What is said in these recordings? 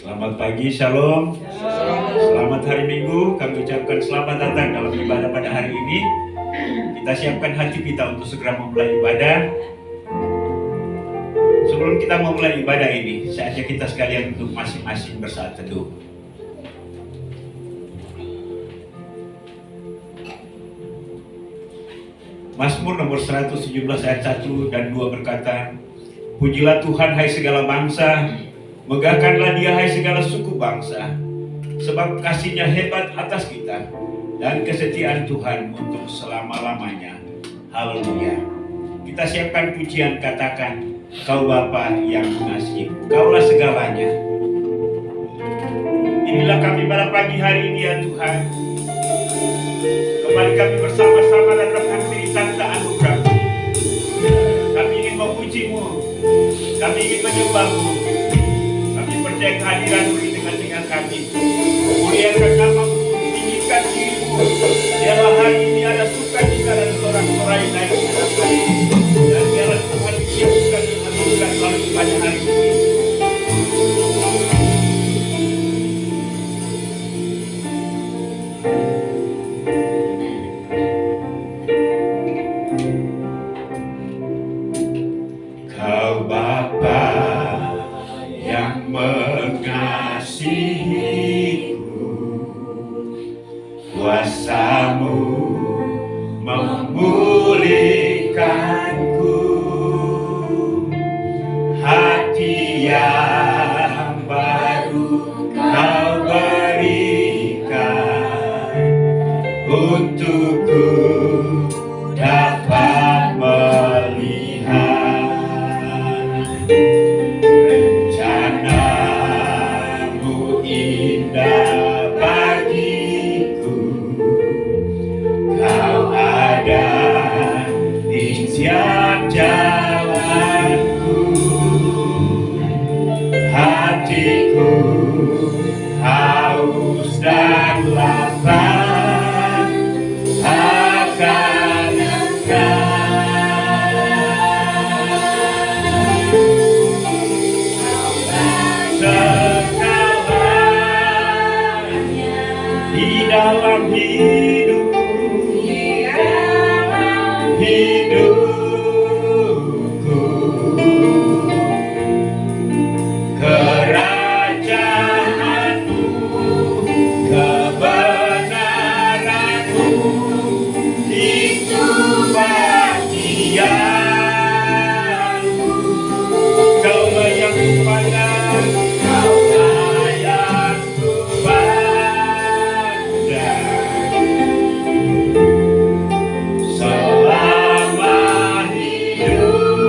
Selamat pagi, Shalom. Selamat hari Minggu. Kami ucapkan selamat datang dalam ibadah pada hari ini. Kita siapkan hati kita untuk segera memulai ibadah. Sebelum kita memulai ibadah ini, saatnya kita sekalian untuk masing-masing bersaat teduh. Mazmur nomor 117 ayat 1 dan 2 berkata, "Pujilah Tuhan hai segala bangsa, megahkanlah Dia hai segala suku bangsa, sebab kasih-Nya hebat atas kita dan kesetiaan Tuhan untuk selama-lamanya. Haleluya." Kita siapkan pujian, katakan, "Kau Bapa yang mengasihi, Kaulah segalanya." Inilah kami pada pagi hari ini ya Tuhan. Kembali kami bersama-sama dalam hati tanda anugerah-Mu. Kami ingin memuji-Mu, kami ingin menyembah-Mu. Kami percaya kehadiran-Mu di tengah-tengah kami. Muliakan nama-Mu, tinggikan diri-Mu. Biarlah hari ini ada sukacita dan sorak-sorai naik ke atas kami. Dan biarlah Tuhan dikisahkan dan anugerah selalu pada hari ini. Kau Bapa yang mengasihiku, kuasa-Mu memulihkanku, hati yang baru Kau berikan, untukku dapat melihat rencana-Mu indah bagiku. Kau ada di setiap jalanku, hatiku haus dan lapar akan segalanya di dalam hidupku, kerajaan-Mu, kebenaran-Mu, itu bagianku. Kau yang pandang, Kau yang selama hidupku,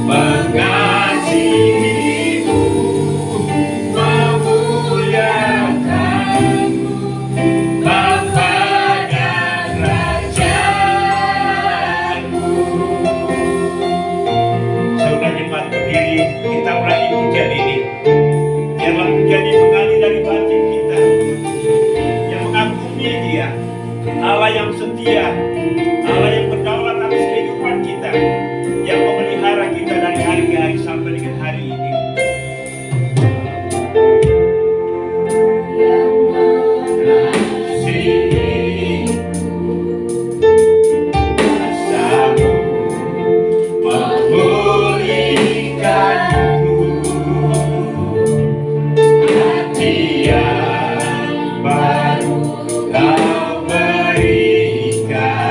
mengasihi-Mu, memuliakan-Mu, Bapa dan Raja-Mu. Saudara jemaat berdiri, kita mulai pujian ini. Biarlah pujian ini mengalir dari batin kita, yang mengagumi Dia, Allah yang setia, Allah yang berdaulat atas kehidupan kita, yang memelihara kita dari hari ke hari sampai dengan hari ini. Kuasa-Mu memulihkanku, hati yang baru Kau berikan,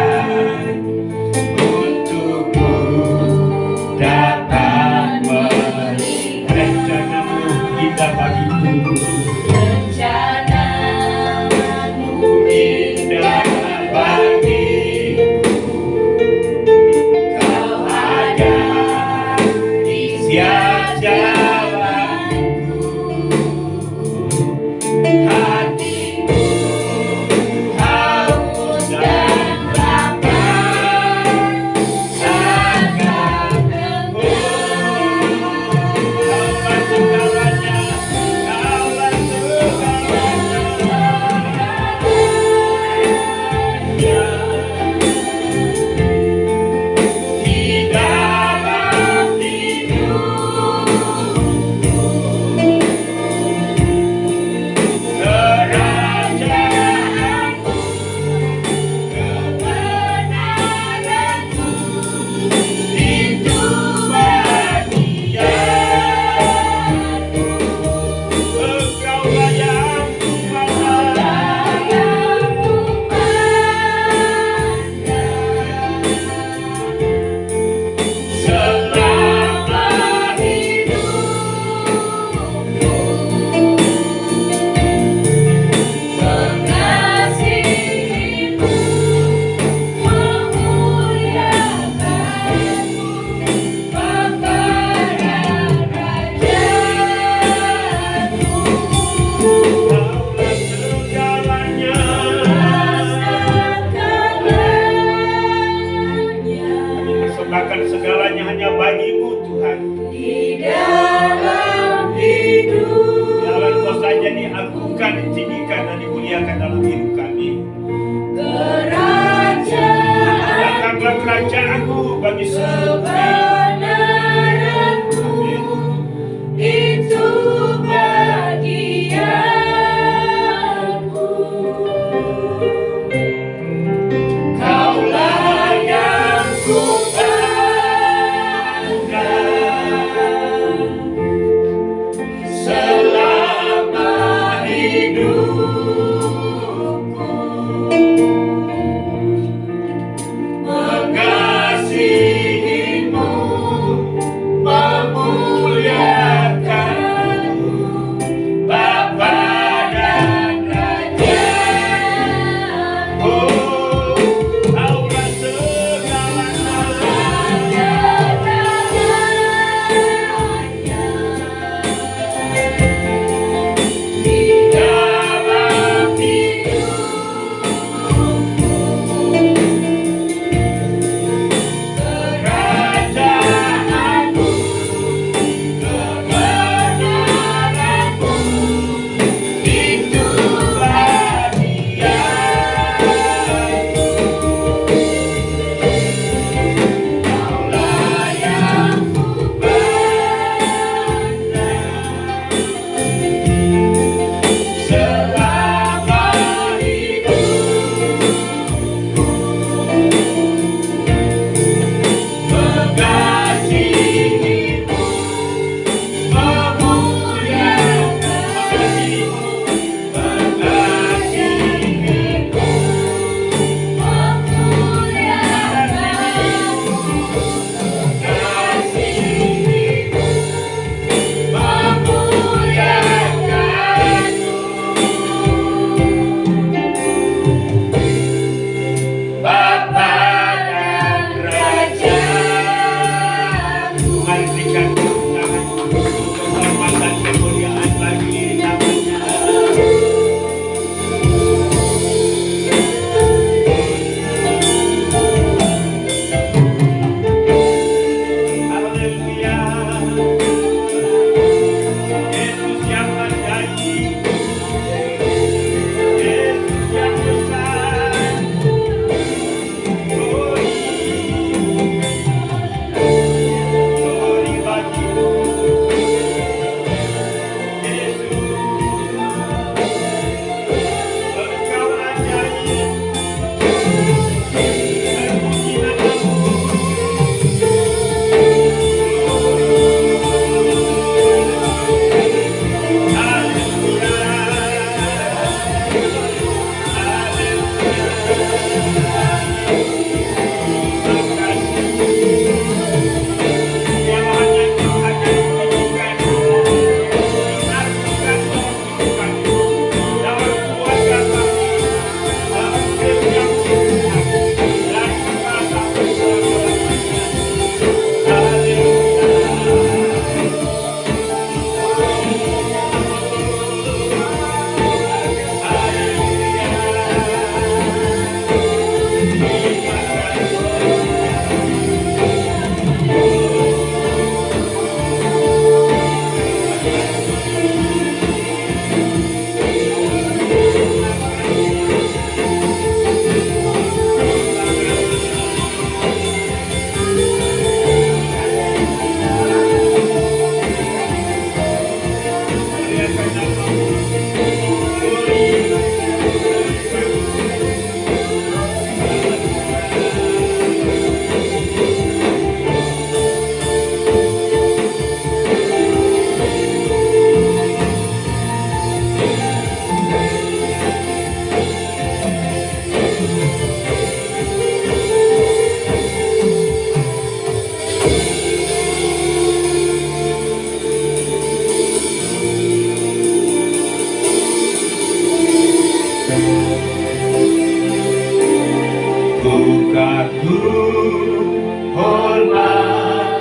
kagum hormat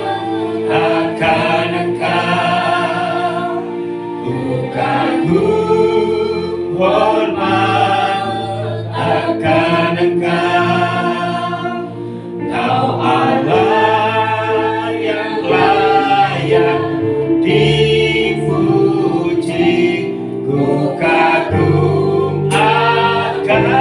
akan Engkau, ku kagum hormat akan Engkau, Kau Allah yang layak dipuji, ku kagum akan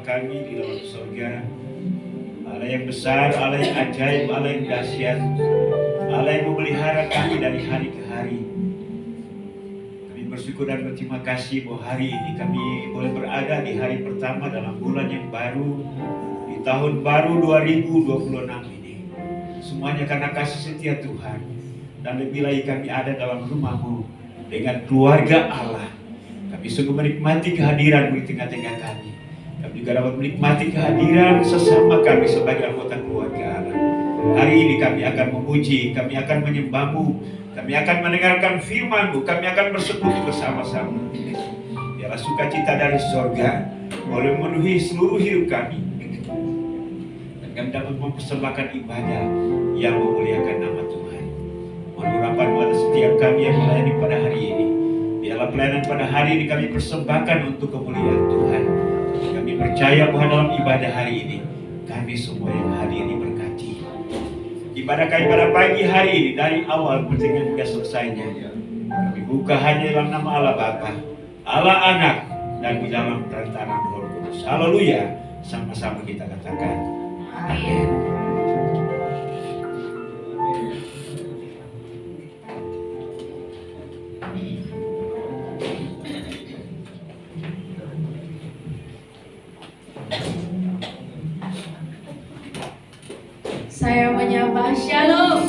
kami di dalam surga, Allah yang besar, Allah yang ajaib, Allah yang dahsyat, Allah yang memelihara kami dari hari ke hari. Kami bersyukur dan berterima kasih bahwa hari ini kami boleh berada di hari pertama dalam bulan yang baru, di tahun baru 2026 ini. Semuanya karena kasih setia Tuhan, dan lebih lagi kami ada dalam rumah-Mu dengan keluarga Allah. Kami sungguh menikmati kehadiran-Mu di tengah-tengah kami. Kami juga dapat menikmati kehadiran sesama kami sebagai anggota keluarga Allah. Hari ini kami akan memuji, kami akan menyembah-Mu, kami akan mendengarkan firman-Mu, kami akan bersekutu bersama-sama. Biarlah sukacita dari sorga boleh memenuhi seluruh hidup kami, dan kami dapat mempersembahkan ibadah yang memuliakan nama Tuhan. Mohon urapan-Mu atas setiap kami yang melayani pada hari ini. Biarlah pelayanan pada hari ini kami persembahkan untuk kemuliaan Tuhan. Kami percaya bahwa dalam ibadah hari ini kami semua yang hadir diberkati. Ibadah kami pada pagi hari ini dari awal pertengahan hingga selesainya, kami buka hanya dalam nama Allah Bapa, Allah Anak, dan di dalam perantaraan Roh Kudus. Haleluya. Sama-sama kita katakan amin. Saya menyapa Shalom.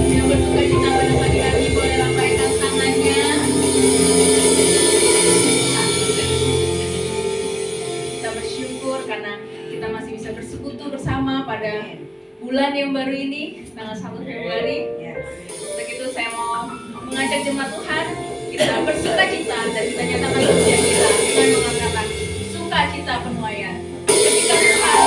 Yang berduka cita pada pagi hari ini boleh lambaikan tangannya. Kita bersyukur karena kita masih bisa bersekutu bersama pada bulan yang baru ini, tanggal 1 Februari. Untuk itu saya mau mengajak jemaat Tuhan, kita bersuka cita dan kita nyatakan pujian kita dengan mengatakan sukacita penuaian. Ketika Tuhan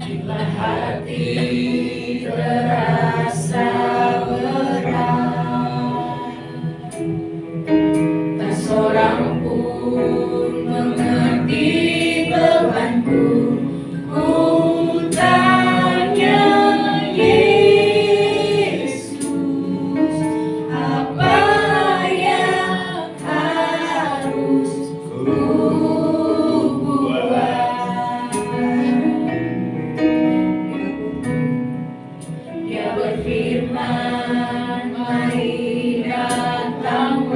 Bila hati terasa berat, tak seorang pun mengerti bebanku. Ku tanya Yesus, apa yang harus ku buat? Dia berfirman, mari datanglah.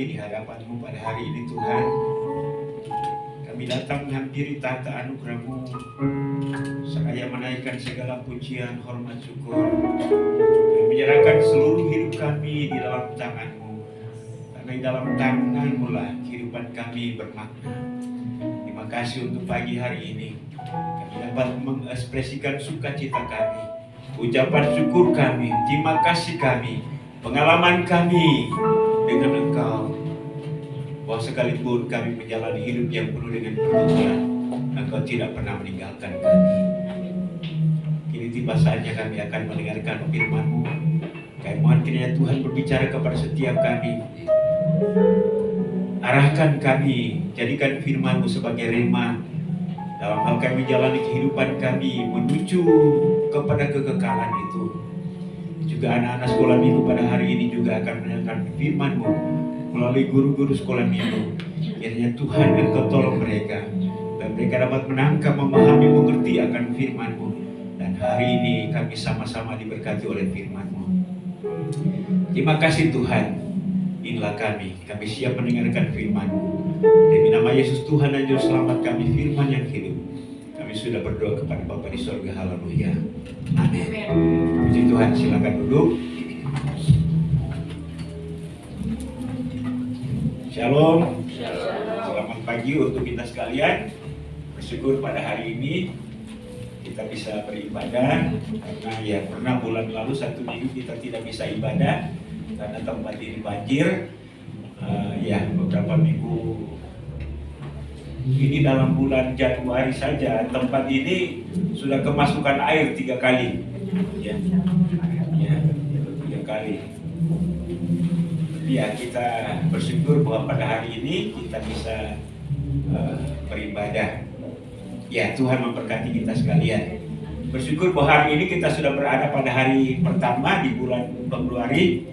kami di hadapan-Mu pada hari ini Tuhan. Kami datang menghampiri tahta anugerah-Mu, seraya menaikkan segala pujian, hormat, syukur. Kami menyerahkan seluruh hidup kami di dalam tangan-Mu, karena di dalam tangan-Mu lah kehidupan kami bermakna. Terima kasih untuk pagi hari ini. Kami dapat mengekspresikan sukacita kami, ucapan syukur kami, terima kasih kami, pengalaman kami dengan Engkau, bahwa sekalipun kami menjalani hidup yang penuh dengan kebenaran, Engkau tidak pernah meninggalkan kami. Kini tiba saatnya kami akan mendengarkan firman-Mu. Kami mohon kiranya Tuhan berbicara kepada setiap kami. Arahkan kami, jadikan firman-Mu sebagai rema dalam hal kami menjalani kehidupan kami menuju kepada kekekalan itu. Juga anak-anak sekolah minggu pada hari ini juga akan mendengarkan firman-Mu melalui guru-guru sekolah minggu. Kiranya Tuhan Engkau tolong mereka, dan mereka dapat menangkap, memahami, mengerti akan firman-Mu. Dan hari ini kami sama-sama diberkati oleh firman-Mu. Terima kasih Tuhan. Inilah kami siap mendengarkan firman-Mu. Demi nama Yesus Tuhan dan Juru Selamat kami, firman yang hidup. Kami sudah berdoa kepada Bapa di sorga. Haleluya. Amin. Puji Tuhan, silakan duduk. Shalom. Selamat pagi untuk kita sekalian. Bersyukur pada hari ini kita bisa beribadah, karena ya pernah bulan lalu 1 minggu kita tidak bisa ibadah karena tempat ini banjir. Beberapa minggu ini dalam bulan Januari saja tempat ini sudah kemasukan air 3 kali. 3 kali. Ya, kita bersyukur bahwa pada hari ini kita bisa beribadah. Ya, Tuhan memberkati kita sekalian. Bersyukur bahwa hari ini kita sudah berada pada hari pertama di bulan Februari.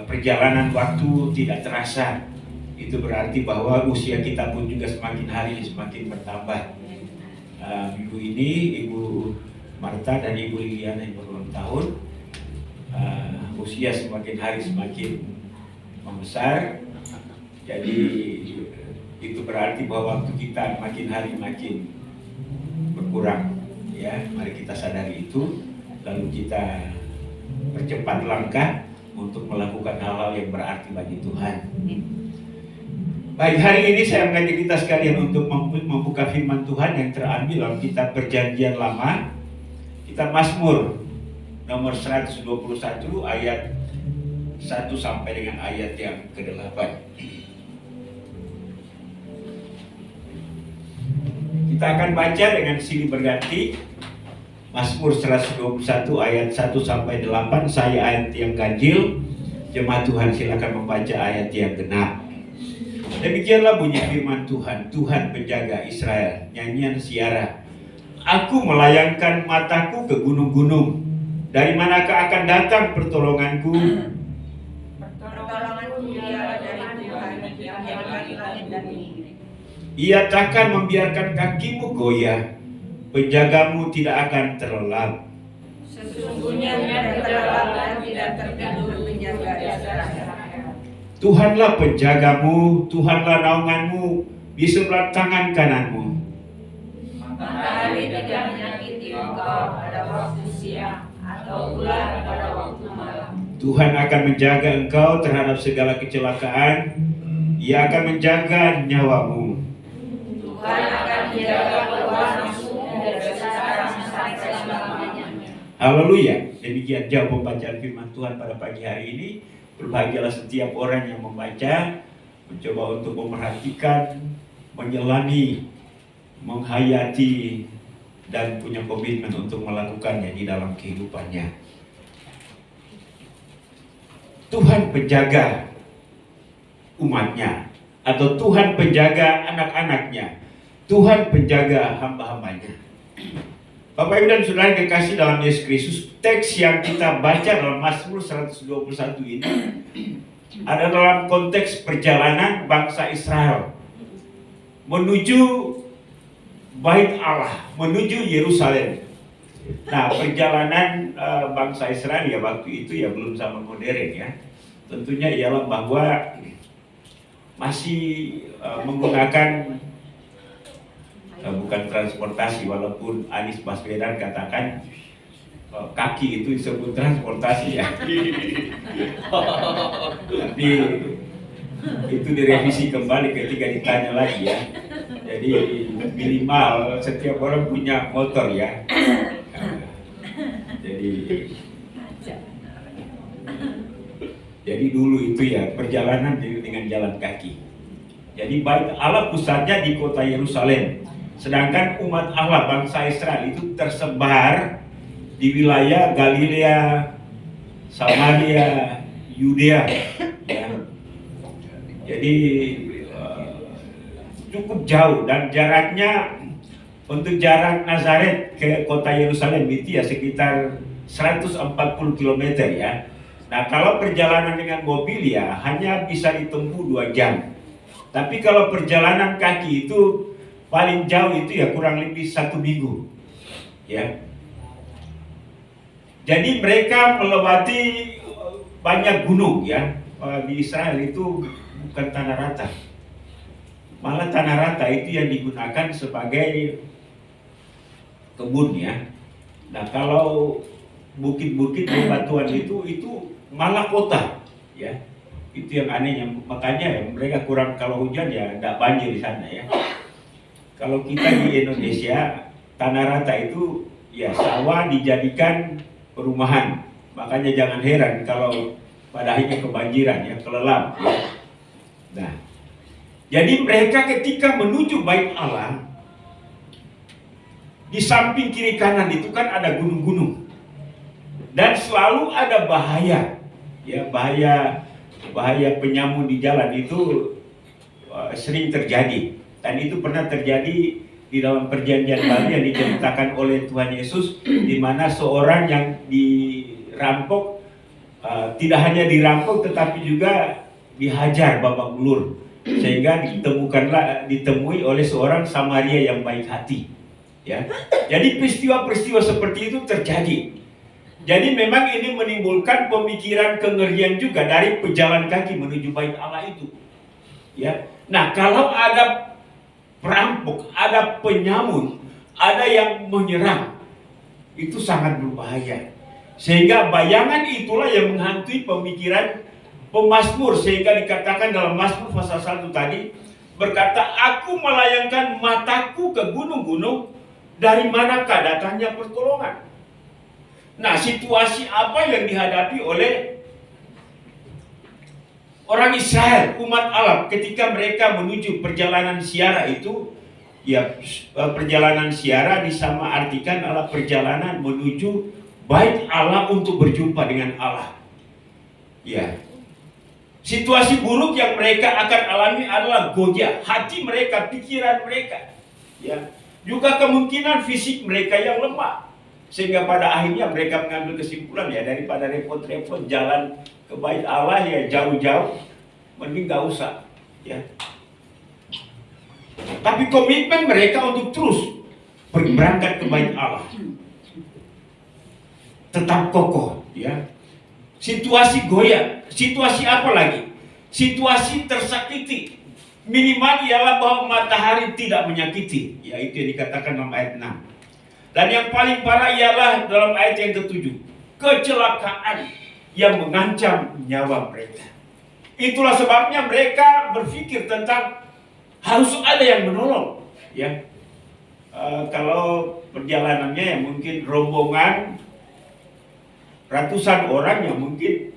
Perjalanan waktu tidak terasa. Itu berarti bahwa usia kita pun juga semakin hari semakin bertambah. Minggu ini Ibu Marta dan Ibu Liliana yang berulang tahun, usia semakin hari semakin membesar. Jadi itu berarti bahwa waktu kita makin hari makin berkurang. Ya, mari kita sadari itu, lalu kita percepat langkah untuk melakukan hal-hal yang berarti bagi Tuhan. Baik, hari ini saya mengajak kita sekalian untuk membuka firman Tuhan yang terambil dalam kitab Perjanjian Lama, kitab Mazmur nomor 121 ayat 1 sampai dengan ayat yang ke-8. Kita akan baca dengan silih berganti. Mazmur 121 ayat 1 sampai 8. Saya ayat yang ganjil, jemaat Tuhan silakan membaca ayat yang genap. Demikianlah bunyi firman Tuhan, Tuhan penjaga Israel. Nyanyian Siara. Aku melayangkan mataku ke gunung-gunung. Dari manakah akan datang pertolonganku? Pertolonganku ialah dari Tuhan yang menjadikan langit dan bumi. Ia takkan membiarkan kakimu goyah, penjagamu tidak akan terlelap. Sesungguhnya tidak terlelap dan tidak tertidur penjaga Israel. Tuhanlah penjagamu, Tuhanlah naunganmu di sebelah tangan kananmu. Matahari tidak menyakiti engkau pada waktu siang atau bulan pada waktu malam. Tuhan akan menjaga engkau terhadap segala kecelakaan. Ia akan menjaga nyawamu. Tuhan akan menjaga keluar masukmu dari sekarang sampai selamanya. Haleluya. Demikian jauh pembacaan firman Tuhan pada pagi hari ini. Berbahagialah setiap orang yang membaca, mencoba untuk memerhatikan, menyelami, menghayati, dan punya komitmen untuk melakukannya di dalam kehidupannya. Tuhan penjaga umatnya, atau Tuhan penjaga anak-anaknya, Tuhan penjaga hamba-hambanya. Bapak Ibu dan Saudara yang kekasih dalam Yesus Kristus, teks yang kita baca dalam Mazmur 121 ini ada dalam konteks perjalanan bangsa Israel menuju Bait Allah, menuju Yerusalem. Nah, perjalanan bangsa Israel ya waktu itu ya belum zaman modern ya. Tentunya ialah bahwa masih menggunakan bukan transportasi, walaupun Anies Baswedan katakan kaki itu disebut transportasi ya. Tapi itu direvisi kembali ketika ditanya lagi ya. Jadi minimal setiap orang punya motor ya. Jadi dulu itu ya perjalanan dengan jalan kaki. Jadi bait Allah pusatnya di kota Yerusalem. Sedangkan umat Allah bangsa Israel itu tersebar di wilayah Galilea, Samaria, Yudea. Ya. Jadi cukup jauh dan jaraknya untuk jarak Nazaret ke kota Yerusalem itu ya sekitar 140 km ya. Nah kalau perjalanan dengan mobil ya hanya bisa ditempuh 2 jam. Tapi kalau perjalanan kaki itu paling jauh itu ya kurang lebih 1 minggu. Ya. Jadi mereka melewati banyak gunung ya. Di Israel itu bukan tanah rata. Malah tanah rata itu yang digunakan sebagai kebun ya. Nah kalau bukit-bukit bebatuan itu malah kota ya. Itu yang anehnya, makanya ya, mereka kurang, kalau hujan ya tidak banjir di sana ya. Kalau kita di Indonesia tanah rata itu ya sawah dijadikan perumahan, makanya jangan heran kalau pada akhirnya kebanjiran ya, kelelap ya. Nah jadi mereka ketika menuju bait Allah, di samping kiri kanan itu kan ada gunung-gunung dan selalu ada bahaya ya, bahaya penyamun di jalan itu sering terjadi, dan itu pernah terjadi di dalam perjanjian baru yang diceritakan oleh Tuhan Yesus, di mana seorang yang dirampok tidak hanya dirampok tetapi juga dihajar babak belur, sehingga ditemui oleh seorang Samaria yang baik hati ya. Jadi peristiwa-peristiwa seperti itu terjadi. Jadi memang ini menimbulkan pemikiran kengerian juga dari pejalan kaki menuju bait Allah itu. Ya. Nah, kalau ada perampok, ada penyamun, ada yang menyerang, itu sangat berbahaya. Sehingga bayangan itulah yang menghantui pemikiran pemazmur, sehingga dikatakan dalam Mazmur pasal 1 tadi berkata, aku melayangkan mataku ke gunung-gunung, dari manakah datangnya pertolongan? Nah, situasi apa yang dihadapi oleh orang Israel, umat Allah, ketika mereka menuju perjalanan ziarah itu, ya perjalanan ziarah disama artikan adalah perjalanan menuju bait Allah untuk berjumpa dengan Allah. Ya, situasi buruk yang mereka akan alami adalah gojah hati mereka, pikiran mereka, ya, juga kemungkinan fisik mereka yang lemah. Sehingga pada akhirnya mereka mengambil kesimpulan ya, daripada repot-repot jalan ke bait Allah ya jauh-jauh, mending gak usah ya. Tapi komitmen mereka untuk terus berangkat ke bait Allah tetap kokoh ya. Situasi goyah, situasi apa lagi? Situasi tersakiti, minimal ialah bahwa matahari tidak menyakiti, ya itu yang dikatakan dalam ayat 6. Dan yang paling parah ialah dalam ayat yang ke-7, kecelakaan yang mengancam nyawa mereka. Itulah sebabnya mereka berpikir tentang harus ada yang menolong. Ya, kalau perjalanannya ya mungkin rombongan ratusan orang yang mungkin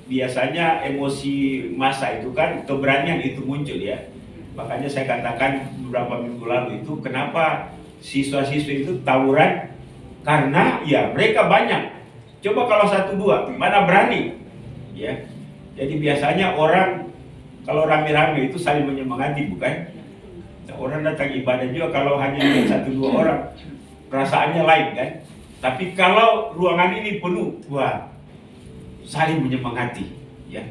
biasanya emosi massa itu kan keberanian itu muncul ya. Makanya saya katakan beberapa minggu lalu itu kenapa siswa-siswa itu tawuran, karena ya mereka banyak. Coba kalau 1-2 mana berani ya. Jadi biasanya orang kalau rame-rame itu saling menyemangati, bukan? Nah, orang datang ibadah juga kalau hanya 1-2 orang perasaannya lain kan. Tapi kalau ruangan ini penuh, wah, saling menyemangati ya.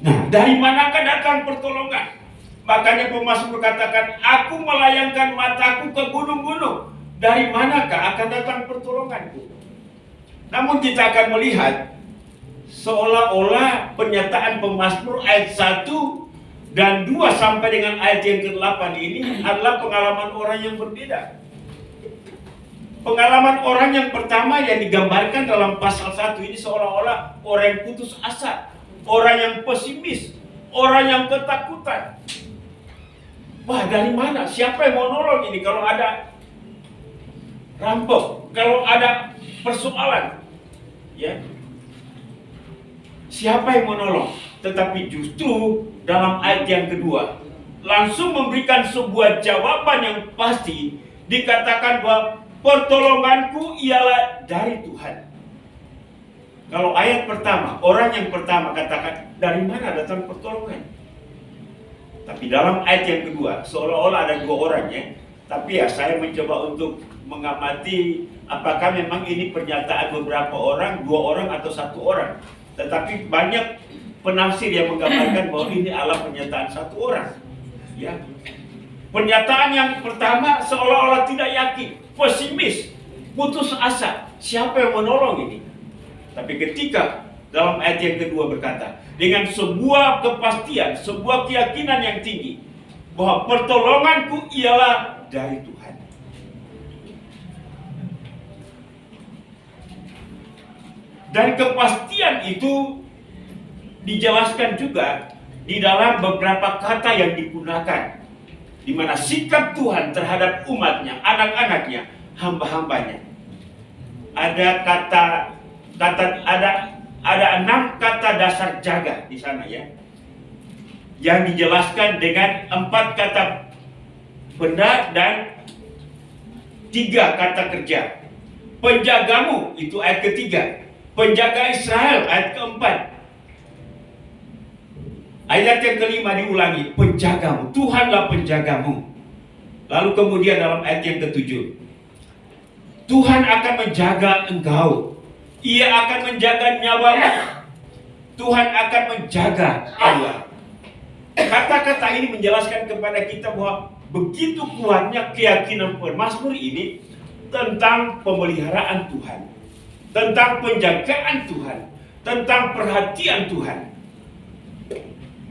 Nah, dari manakah datang pertolongan? Makanya pemazmur katakan, aku melayangkan mataku ke gunung-gunung. Dari manakah akan datang pertolonganku? Namun kita akan melihat seolah-olah pernyataan pemazmur ayat 1 Dan 2 sampai dengan ayat yang ke-8 ini adalah pengalaman orang yang berbeda. Pengalaman orang yang pertama yang digambarkan dalam pasal 1 ini seolah-olah orang yang putus asa, orang yang pesimis, orang yang ketakutan. Wah, dari mana? Siapa yang mau nolong ini kalau ada rampok, kalau ada persoalan? Ya. Siapa yang mau nolong? Tetapi justru dalam ayat yang kedua langsung memberikan sebuah jawaban yang pasti, dikatakan bahwa pertolonganku ialah dari Tuhan. Kalau ayat pertama, orang yang pertama katakan, dari mana datang pertolongan? Tapi dalam ayat yang kedua, seolah-olah ada 2 orang ya. Tapi ya saya mencoba untuk mengamati apakah memang ini pernyataan beberapa orang, 2 orang atau 1 orang. Tetapi banyak penafsir yang menggambarkan bahwa ini adalah pernyataan 1 orang. Ya. Pernyataan yang pertama seolah-olah tidak yakin, pesimis, putus asa. Siapa yang menolong ini? Tapi ketika dalam ayat yang kedua berkata, dengan sebuah kepastian, sebuah keyakinan yang tinggi, bahwa pertolonganku ialah dari Tuhan. Dan kepastian itu dijelaskan juga di dalam beberapa kata yang digunakan, di mana sikap Tuhan terhadap umatnya, anak-anaknya, hamba-hambanya. Ada 6 kata dasar jaga di sana ya, yang dijelaskan dengan 4 kata benda dan 3 kata kerja. Penjagamu itu ayat ketiga, penjaga Israel ayat keempat. Ayat yang kelima diulangi, penjagamu, Tuhanlah penjagamu. Lalu kemudian dalam ayat yang ketujuh, Tuhan akan menjaga engkau, Ia akan menjaga nyawamu, Tuhan akan menjaga Allah. Kata-kata ini menjelaskan kepada kita bahwa begitu kuatnya keyakinan pemazmur ini tentang pemeliharaan Tuhan, tentang penjagaan Tuhan, tentang perhatian Tuhan.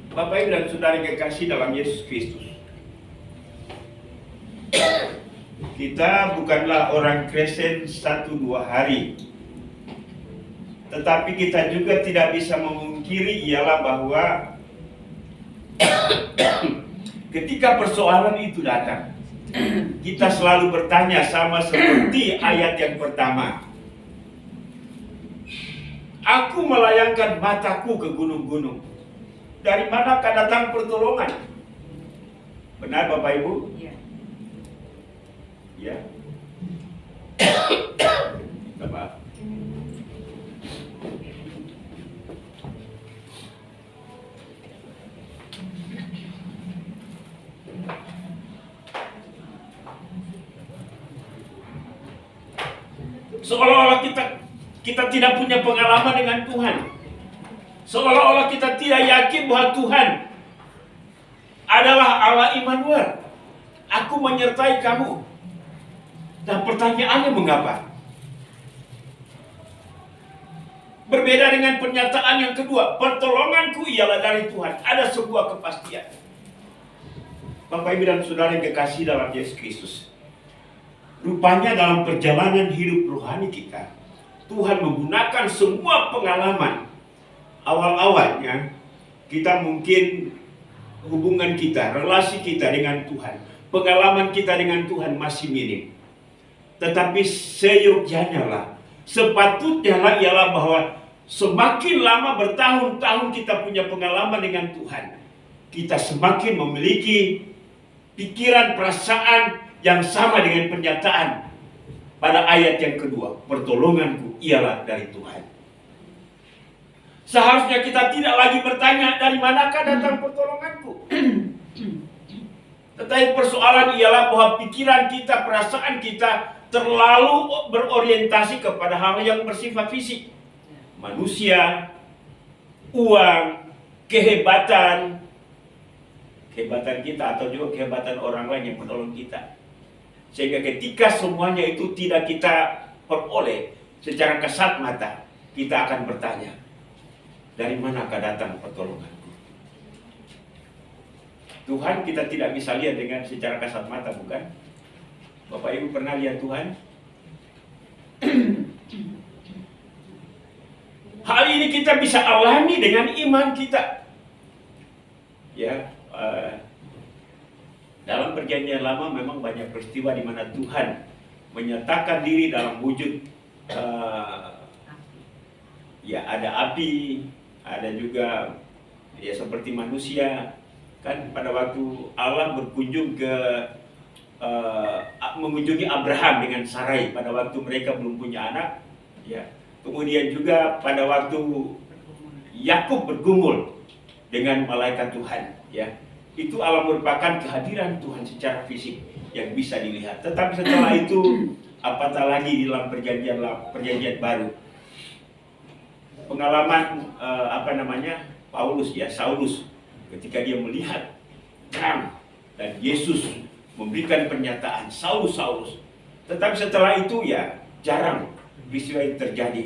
Bapak Ibu dan Saudara kekasih dalam Yesus Kristus, kita bukanlah orang Kristen 1-2 hari, tetapi kita juga tidak bisa memungkiri ialah bahwa ketika persoalan itu datang, kita selalu bertanya sama seperti ayat yang pertama. Aku melayangkan mataku ke gunung-gunung, dari manakah datang pertolongan? Benar Bapak Ibu? Iya. Ya. Bapak. Seolah-olah kita tidak punya pengalaman dengan Tuhan. Seolah-olah kita tidak yakin bahwa Tuhan adalah Allah Immanuel. Aku menyertai kamu. Dan pertanyaannya mengapa? Berbeda dengan pernyataan yang kedua, pertolonganku ialah dari Tuhan. Ada sebuah kepastian. Bapak Ibu dan Saudara yang kekasih dalam Yesus Kristus, rupanya dalam perjalanan hidup rohani kita, Tuhan menggunakan semua pengalaman. Awal-awalnya kita mungkin hubungan kita, relasi kita dengan Tuhan, pengalaman kita dengan Tuhan masih minim. Tetapi seyogyanya lah, sepatutnya lah ialah bahwa semakin lama bertahun-tahun kita punya pengalaman dengan Tuhan, kita semakin memiliki pikiran, perasaan yang sama dengan pernyataan pada ayat yang kedua, pertolonganku ialah dari Tuhan. Seharusnya kita tidak lagi bertanya dari manakah datang pertolonganku. Tetapi persoalan ialah bahwa pikiran kita, perasaan kita terlalu berorientasi kepada hal yang bersifat fisik. Manusia, uang, kehebatan kita atau juga kehebatan orang lain yang menolong kita. Sehingga ketika semuanya itu tidak kita peroleh secara kasat mata, kita akan bertanya, dari manakah datang pertolonganku? Tuhan kita tidak bisa lihat dengan secara kasat mata, bukan? Bapak Ibu pernah lihat Tuhan? Hal ini kita bisa alami dengan iman kita. Ya, dalam perjanjian lama memang banyak peristiwa di mana Tuhan menyatakan diri dalam wujud ya ada api, ada juga ya seperti manusia. Kan pada waktu Allah berkunjung ke mengunjungi Abraham dengan Sarai pada waktu mereka belum punya anak, ya. Kemudian juga pada waktu Yakub bergumul dengan malaikat Tuhan, ya. Itu Allah merupakan kehadiran Tuhan secara fisik yang bisa dilihat. Tetapi setelah itu apatah lagi di dalam perjanjian baru. Pengalaman Paulus, ya, Saulus, ketika dia melihat terang dan Yesus memberikan pernyataan, Saulus, Saulus. Tetapi setelah itu ya jarang peristiwa itu terjadi.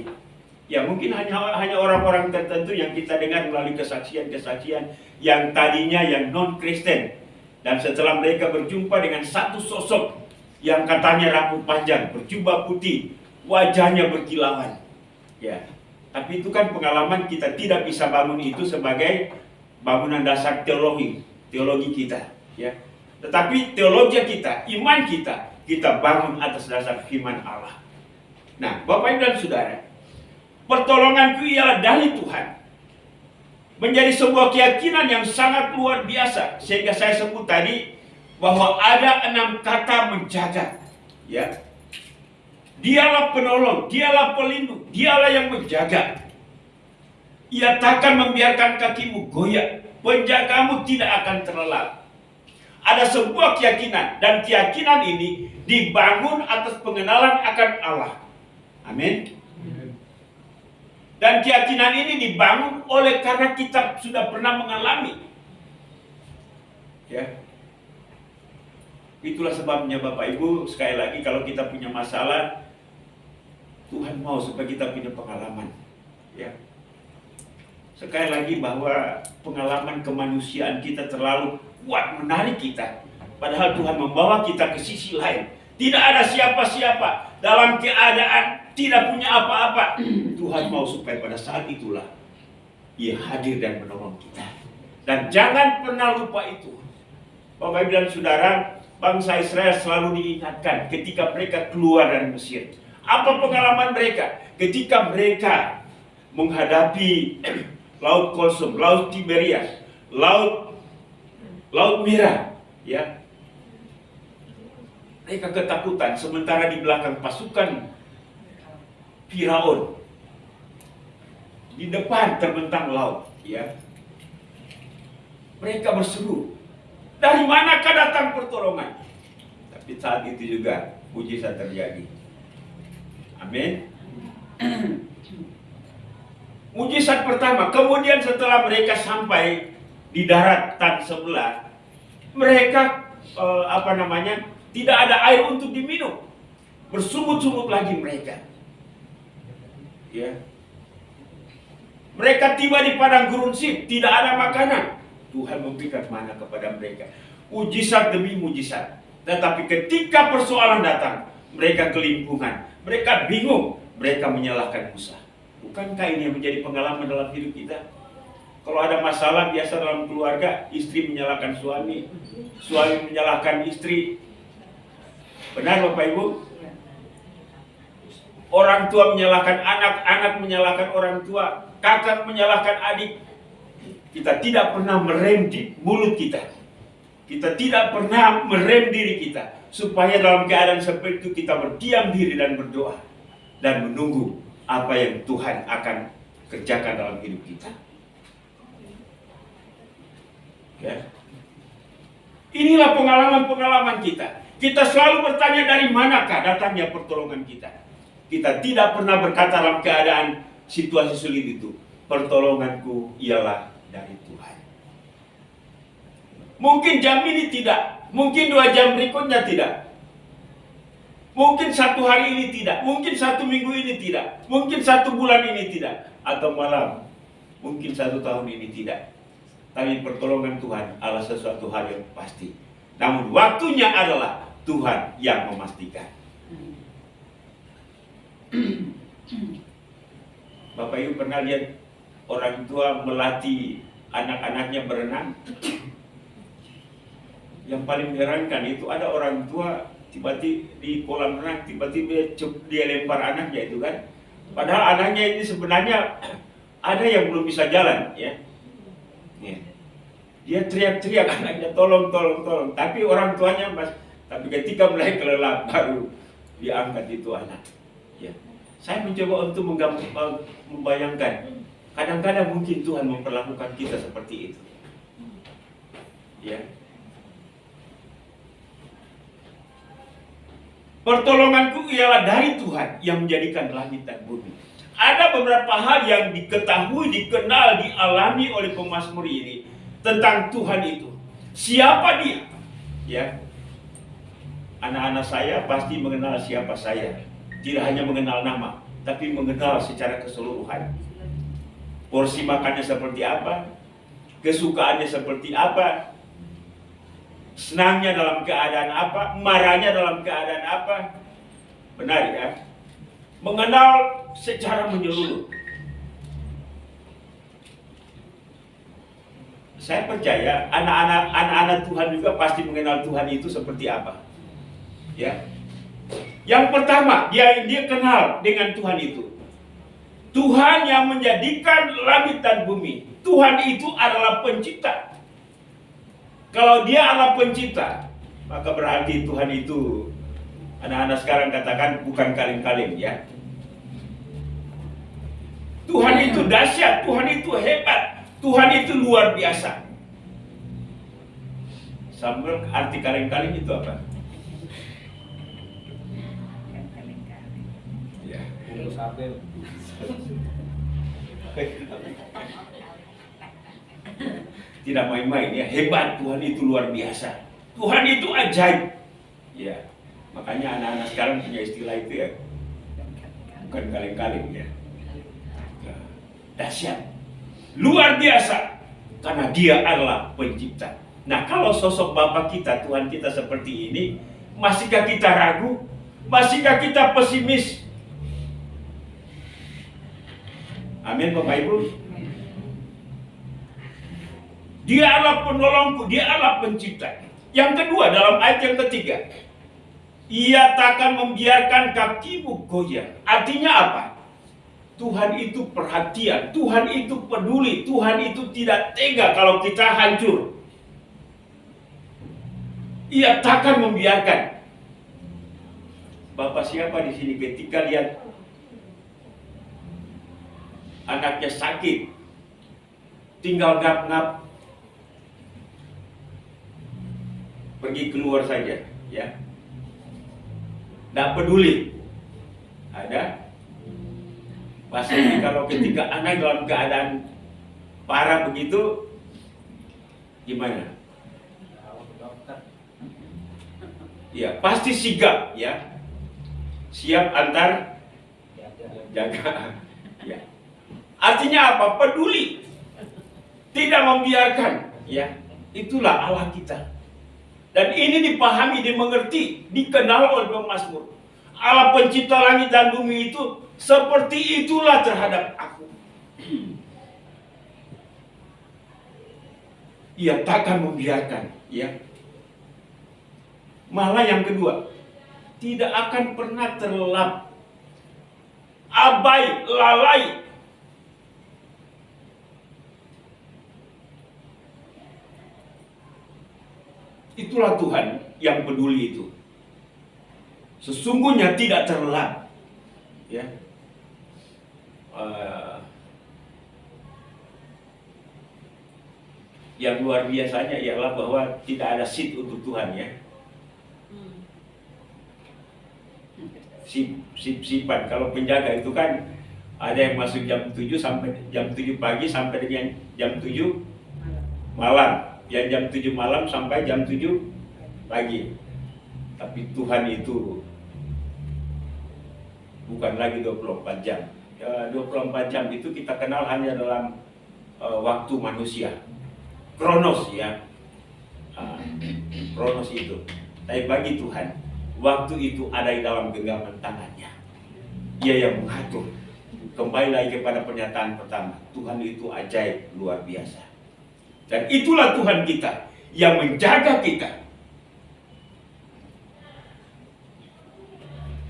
Ya mungkin hanya orang-orang tertentu yang kita dengar melalui kesaksian-kesaksian yang tadinya yang non-Kristen, dan setelah mereka berjumpa dengan satu sosok yang katanya rambut panjang, berjubah putih, wajahnya berkilauan. Ya, tapi itu kan pengalaman, kita tidak bisa bangun itu sebagai bangunan dasar teologi kita, ya. Tetapi teologi kita, iman kita bangun atas dasar firman Allah. Nah, Bapak Ibu dan Saudara, pertolonganku ialah dari Tuhan. Menjadi sebuah keyakinan yang sangat luar biasa, sehingga saya sebut tadi bahwa ada 6 kata menjaga, ya. Dialah penolong, dialah pelindung, dialah yang menjaga. Ia takkan membiarkan kakimu goyah, penjagamu tidak akan terlelap. Ada sebuah keyakinan, dan keyakinan ini dibangun atas pengenalan akan Allah. Amin. Dan keyakinan ini dibangun oleh karena kita sudah pernah mengalami. Ya. Itulah sebabnya Bapak Ibu, sekali lagi kalau kita punya masalah, Tuhan mau supaya kita punya pengalaman. Ya. Sekali lagi bahwa pengalaman kemanusiaan kita terlalu kuat menarik kita. Padahal Tuhan membawa kita ke sisi lain. Tidak ada siapa-siapa dalam keadaan tidak punya apa-apa. Tuhan mau supaya pada saat itulah Ia hadir dan menolong kita. Dan jangan pernah lupa itu. Bapak Ibu dan Saudara, bangsa Israel selalu diingatkan ketika mereka keluar dari Mesir. Apa pengalaman mereka? Ketika mereka menghadapi Laut Kosong, Laut Tiberias, Laut Merah, ya. Mereka ketakutan, sementara di belakang pasukan Firaun, di depan terbentang laut, ya. Mereka berseru, dari manakah datang pertolongan? Tapi saat itu juga mujizat terjadi. Amin. Mujizat pertama, kemudian setelah mereka sampai di daratan sebelah, mereka tidak ada air untuk diminum. Bersungut-sungut lagi mereka. Ya. Mereka tiba di padang gurun Sif, tidak ada makanan. Tuhan memberikan mana kepada mereka. Mujizat demi mujizat. Tetapi ketika persoalan datang, mereka kelimpungan, mereka bingung, mereka menyalahkan Musa. Bukankah ini yang menjadi pengalaman dalam hidup kita? Kalau ada masalah biasa dalam keluarga, istri menyalahkan suami, suami menyalahkan istri. Benar Bapak Ibu? Orang tua menyalahkan anak, anak menyalahkan orang tua, kakak menyalahkan adik. Kita tidak pernah merem di mulut kita. Kita tidak pernah merem diri kita. Supaya dalam keadaan seperti itu kita berdiam diri dan berdoa. Dan menunggu apa yang Tuhan akan kerjakan dalam hidup kita. Ya. Inilah pengalaman-pengalaman kita. Kita selalu bertanya dari manakah datangnya pertolongan kita. Kita tidak pernah berkata dalam keadaan situasi sulit itu, pertolonganku ialah dari Tuhan. Mungkin jam ini tidak, mungkin 2 jam berikutnya tidak. Mungkin 1 hari ini tidak, mungkin 1 minggu ini tidak, mungkin 1 bulan ini tidak, atau malam mungkin 1 tahun ini tidak. Tapi pertolongan Tuhan adalah sesuatu hal yang pasti. Namun waktunya adalah Tuhan yang memastikan. Bapak Ibu pernah lihat orang tua melatih anak-anaknya berenang? Yang paling mengherankan itu ada orang tua tiba-tiba di kolam renang, tiba-tiba dia lempar anaknya itu kan. Padahal anaknya ini sebenarnya ada yang belum bisa jalan, ya. Dia teriak-teriak anaknya, tolong. Tapi orang tuanya tapi ketika mulai kelelap baru diangkat itu anak. Ya. Saya mencoba untuk membayangkan, kadang-kadang mungkin Tuhan memperlakukan kita seperti itu. Ya. Pertolonganku ialah dari Tuhan yang menjadikan langit dan bumi. Ada beberapa hal yang diketahui, dikenal, dialami oleh pemazmur ini tentang Tuhan itu. Siapa dia? Ya. Anak-anak saya pasti mengenal siapa saya. Tidak hanya mengenal nama, tapi mengenal secara keseluruhan. Porsi makannya seperti apa? Kesukaannya seperti apa? Senangnya dalam keadaan apa, marahnya dalam keadaan apa. Benar ya? Mengenal secara menyeluruh. Saya percaya anak-anak Tuhan juga pasti mengenal Tuhan itu seperti apa. Ya. Yang pertama, dia kenal dengan Tuhan itu. Tuhan yang menjadikan langit dan bumi. Tuhan itu adalah pencipta. Kalau dia adalah pencipta, maka berarti Tuhan itu, anak-anak sekarang katakan, bukan kaleng-kaleng, ya. Tuhan itu dahsyat, Tuhan itu hebat, Tuhan itu luar biasa. Samuel, arti kaleng-kaleng itu apa? Ya. Tidak main-main ya, hebat, Tuhan itu luar biasa. Tuhan itu ajaib. Ya. Makanya anak-anak sekarang punya istilah itu ya. Bukan kaleng-kaleng ya. Dahsyat. Luar biasa. Karena dia adalah pencipta. Nah, kalau sosok Bapa kita, Tuhan kita seperti ini, masihkah kita ragu? Masihkah kita pesimis? Amin Bapak Ibu. Dia adalah penolongku, dia adalah pencipta. Yang kedua, dalam ayat yang ketiga, ia takkan membiarkan kakimu goyah. Artinya apa? Tuhan itu perhatian, Tuhan itu peduli, Tuhan itu tidak tega kalau kita hancur. Ia takkan membiarkan. Bapak siapa di sini ketika lihat anaknya sakit, tinggal ngap-ngap, pergi keluar saja, ya. Tidak peduli. Ada. Pasti kalau ketika anak dalam keadaan parah begitu, gimana? Ya, pasti sigap, ya. Siap antar jaga. Ya. Artinya apa? Peduli. Tidak membiarkan, ya. Itulah Allah kita. Dan ini dipahami, dimengerti, dikenal oleh pemazmur. Allah pencipta langit dan bumi itu seperti itulah terhadap aku. Ia takkan membiarkan, ya. Malah yang kedua, tidak akan pernah terlelap, abai, lalai. Itulah Tuhan yang peduli itu. Sesungguhnya tidak terlelap. Ya. Yang luar biasanya ialah bahwa tidak ada seat untuk Tuhan, ya. Sip-sipan. Kalau penjaga itu kan ada yang masuk jam 7 sampai jam 7 pagi sampai dengan jam 7 malam. Ya, jam 7 malam sampai jam 7 pagi. Tapi Tuhan itu bukan lagi 24 jam. 24 jam itu kita kenal hanya dalam waktu manusia. kronos ya. Kronos itu. Tapi bagi Tuhan, waktu itu ada di dalam genggaman tangannya. Dia yang mengatur. Kembali lagi kepada pernyataan pertama, Tuhan itu ajaib, luar biasa. Dan itulah Tuhan kita yang menjaga kita.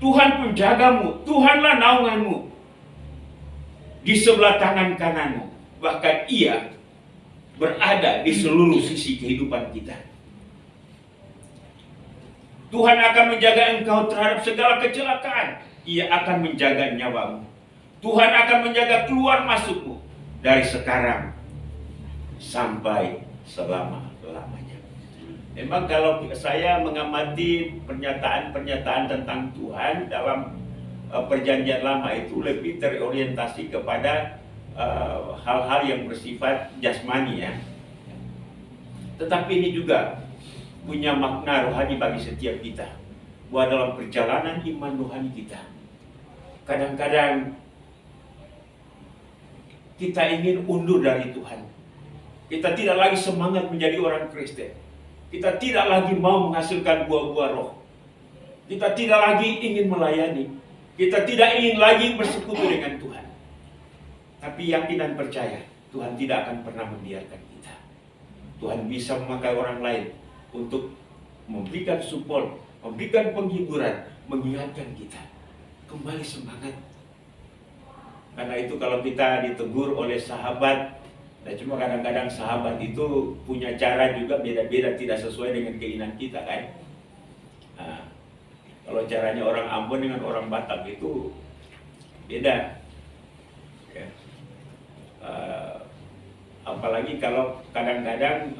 Tuhan penjagamu, Tuhanlah naunganmu. Di sebelah tangan kananmu. Bahkan Ia berada di seluruh sisi kehidupan kita. Tuhan akan menjaga engkau terhadap segala kecelakaan. Ia akan menjaga nyawamu. Tuhan akan menjaga keluar masukmu dari sekarang sampai selama-lamanya. Memang kalau saya mengamati pernyataan-pernyataan tentang Tuhan dalam perjanjian lama itu lebih terorientasi kepada hal-hal yang bersifat jasmani ya. Tetapi ini juga punya makna rohani bagi setiap kita. Bahwa dalam perjalanan iman rohani kita, kadang-kadang kita ingin undur dari Tuhan. Kita tidak lagi semangat menjadi orang Kristen. Kita tidak lagi mau menghasilkan buah-buah roh. Kita tidak lagi ingin melayani. Kita tidak ingin lagi bersekutu dengan Tuhan. Tapi yakin dan percaya, Tuhan tidak akan pernah membiarkan kita. Tuhan bisa memakai orang lain untuk memberikan support, memberikan penghiburan, mengingatkan kita. Kembali semangat. Karena itu kalau kita ditegur oleh sahabat, nah cuma kadang-kadang sahabat itu punya cara juga beda-beda, tidak sesuai dengan keinginan kita kan. Nah, kalau caranya orang Ambon dengan orang Batak itu beda. Ya. Apalagi kalau kadang-kadang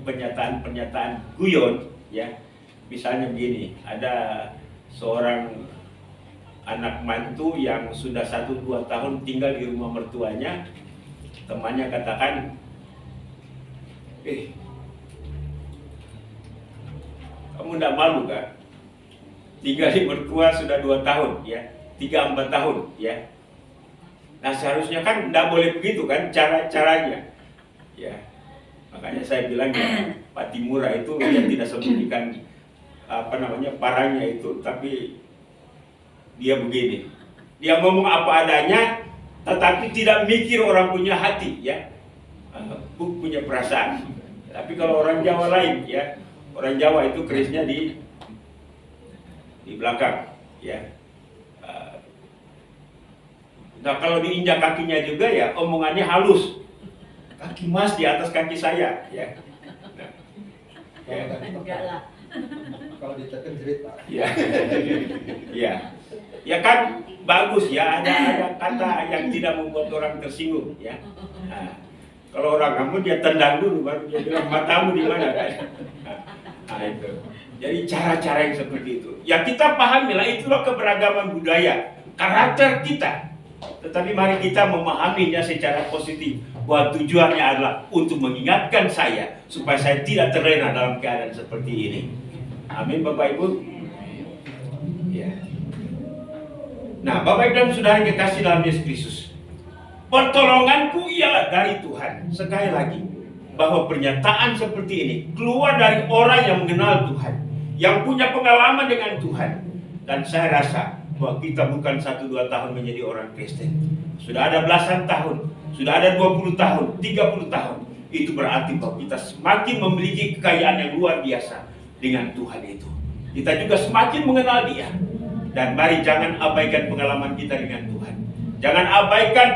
pernyataan-pernyataan guyon ya. Misalnya begini, ada seorang anak mantu yang sudah 1-2 tahun tinggal di rumah mertuanya. Temannya katakan, kamu tidak malu kan? Tinggal di mertua sudah 2 tahun ya, 3-4 tahun ya. Nah seharusnya kan tidak boleh begitu kan caranya ya. Makanya saya bilang ya, Pak Timura itu dia tidak sembunyikan parahnya itu, tapi dia begini, dia ngomong apa adanya, tetapi tidak mikir orang punya hati ya, punya perasaan. Tapi kalau orang Jawa lain ya, orang Jawa itu kerisnya di belakang ya. Nah kalau diinjak kakinya juga ya, omongannya halus. Kaki mas di atas kaki saya ya. Nah, ya. Kalau ditekan jerit Pak. Ya. Ya. Ya kan bagus ya, ada kata yang tidak membuat orang tersinggung ya. Nah, kalau orang kamu dia tendang dulu baru dia bilang matamu di mana kan. Nah itu. Jadi cara-cara yang seperti itu. Ya kita pahamilah, itulah keberagaman budaya, karakter kita. Tetapi mari kita memahaminya secara positif, bahwa tujuannya adalah untuk mengingatkan saya supaya saya tidak terlena dalam keadaan seperti ini. Amin Bapak Ibu. Ya. Nah, Bapak Ibu dan Saudara yang kekasih dalam Yesus Kristus, pertolonganku ialah dari Tuhan. Sekali lagi, bahwa pernyataan seperti ini keluar dari orang yang mengenal Tuhan, yang punya pengalaman dengan Tuhan. Dan saya rasa bahwa kita bukan 1-2 tahun menjadi orang Kristen. Sudah ada belasan tahun, sudah ada 20 tahun, 30 tahun. Itu berarti bahwa kita semakin memiliki kekayaan yang luar biasa dengan Tuhan itu. Kita juga semakin mengenal Dia. Dan mari jangan abaikan pengalaman kita dengan Tuhan. Jangan abaikan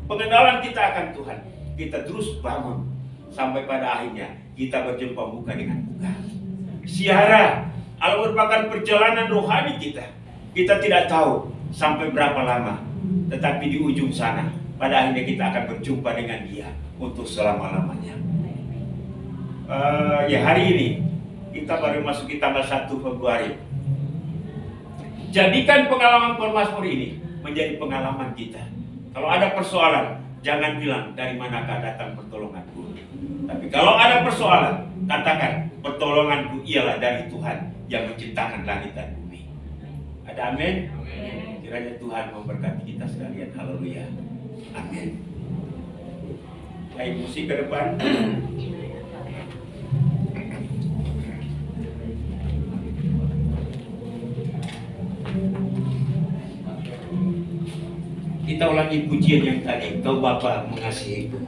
pengenalan kita akan Tuhan. Kita terus bangun sampai pada akhirnya kita berjumpa muka dengan muka. Siara merupakan perjalanan rohani kita. Kita tidak tahu sampai berapa lama, tetapi di ujung sana pada akhirnya kita akan berjumpa dengan Dia untuk selama-lamanya. Ya hari ini kita baru masuki tanggal 1 Februari. Jadikan pengalaman Mazmur ini menjadi pengalaman kita. Kalau ada persoalan, jangan bilang dari manakah datang pertolonganku. Tapi kalau ada persoalan, katakan pertolonganku ialah dari Tuhan yang menciptakan langit dan bumi. Ada amin? Kiranya Tuhan memberkati kita sekalian. Haleluya. Amin. Baik, musik ke depan. Kita ulangi pujian yang tadi. Kau Bapa mengasihiku.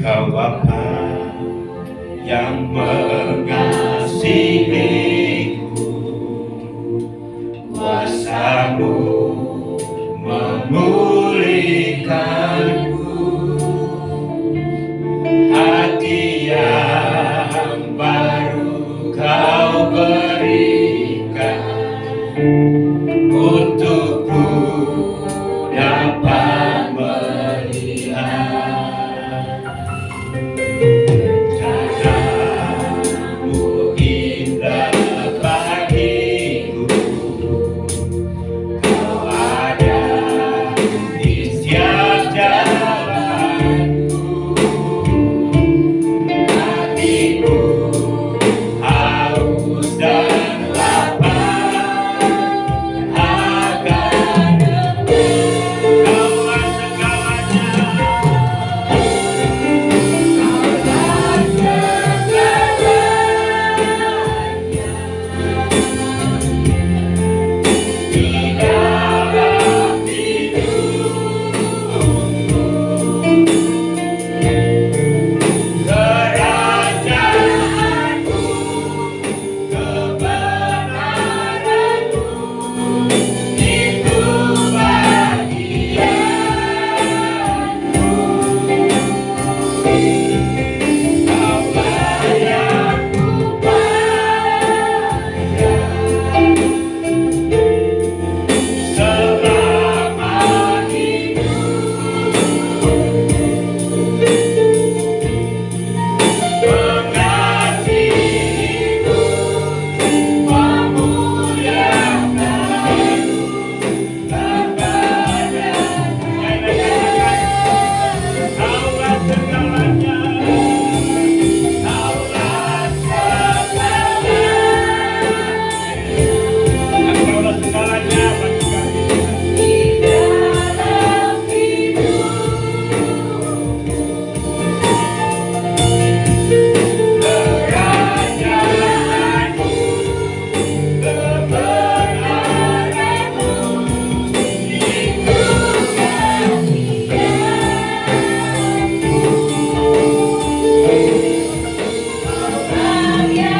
Kau Bapa yang mengasihiku, kuasa-Mu memulihkanku, hati yang baru Kau berikan, untukku dapat melihat rencana-Mu indah bagiku. Kau ada di setiap jalanku, hatiku haus dan lapar akan Kaulah segalanya. Di dalam hidupku, kerajaanmu, kebenaranmu, itu bagianku. Kaulah yang kupandang selama hidupku, mengasihimu, memuliakanmu, Kaulah segalanya. Kaulah segalanya bagi kami. Di dalam hidupku, kerajaanmu, kebenaranmu, itu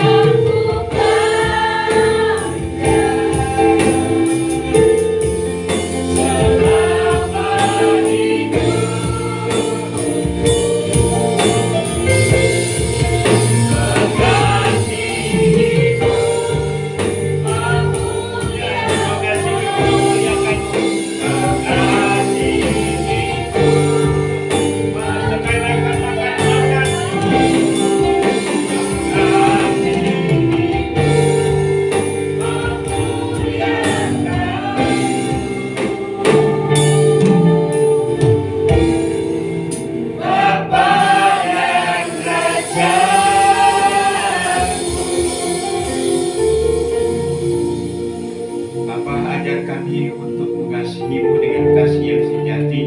yang kupandang selama hidupku, mengasihimu, memuliakanmu, mengasihimu, sekali katakan Bapa dan Raja. Bapa, ajar kami untuk mengasihi-Mu dengan kasih yang sejati.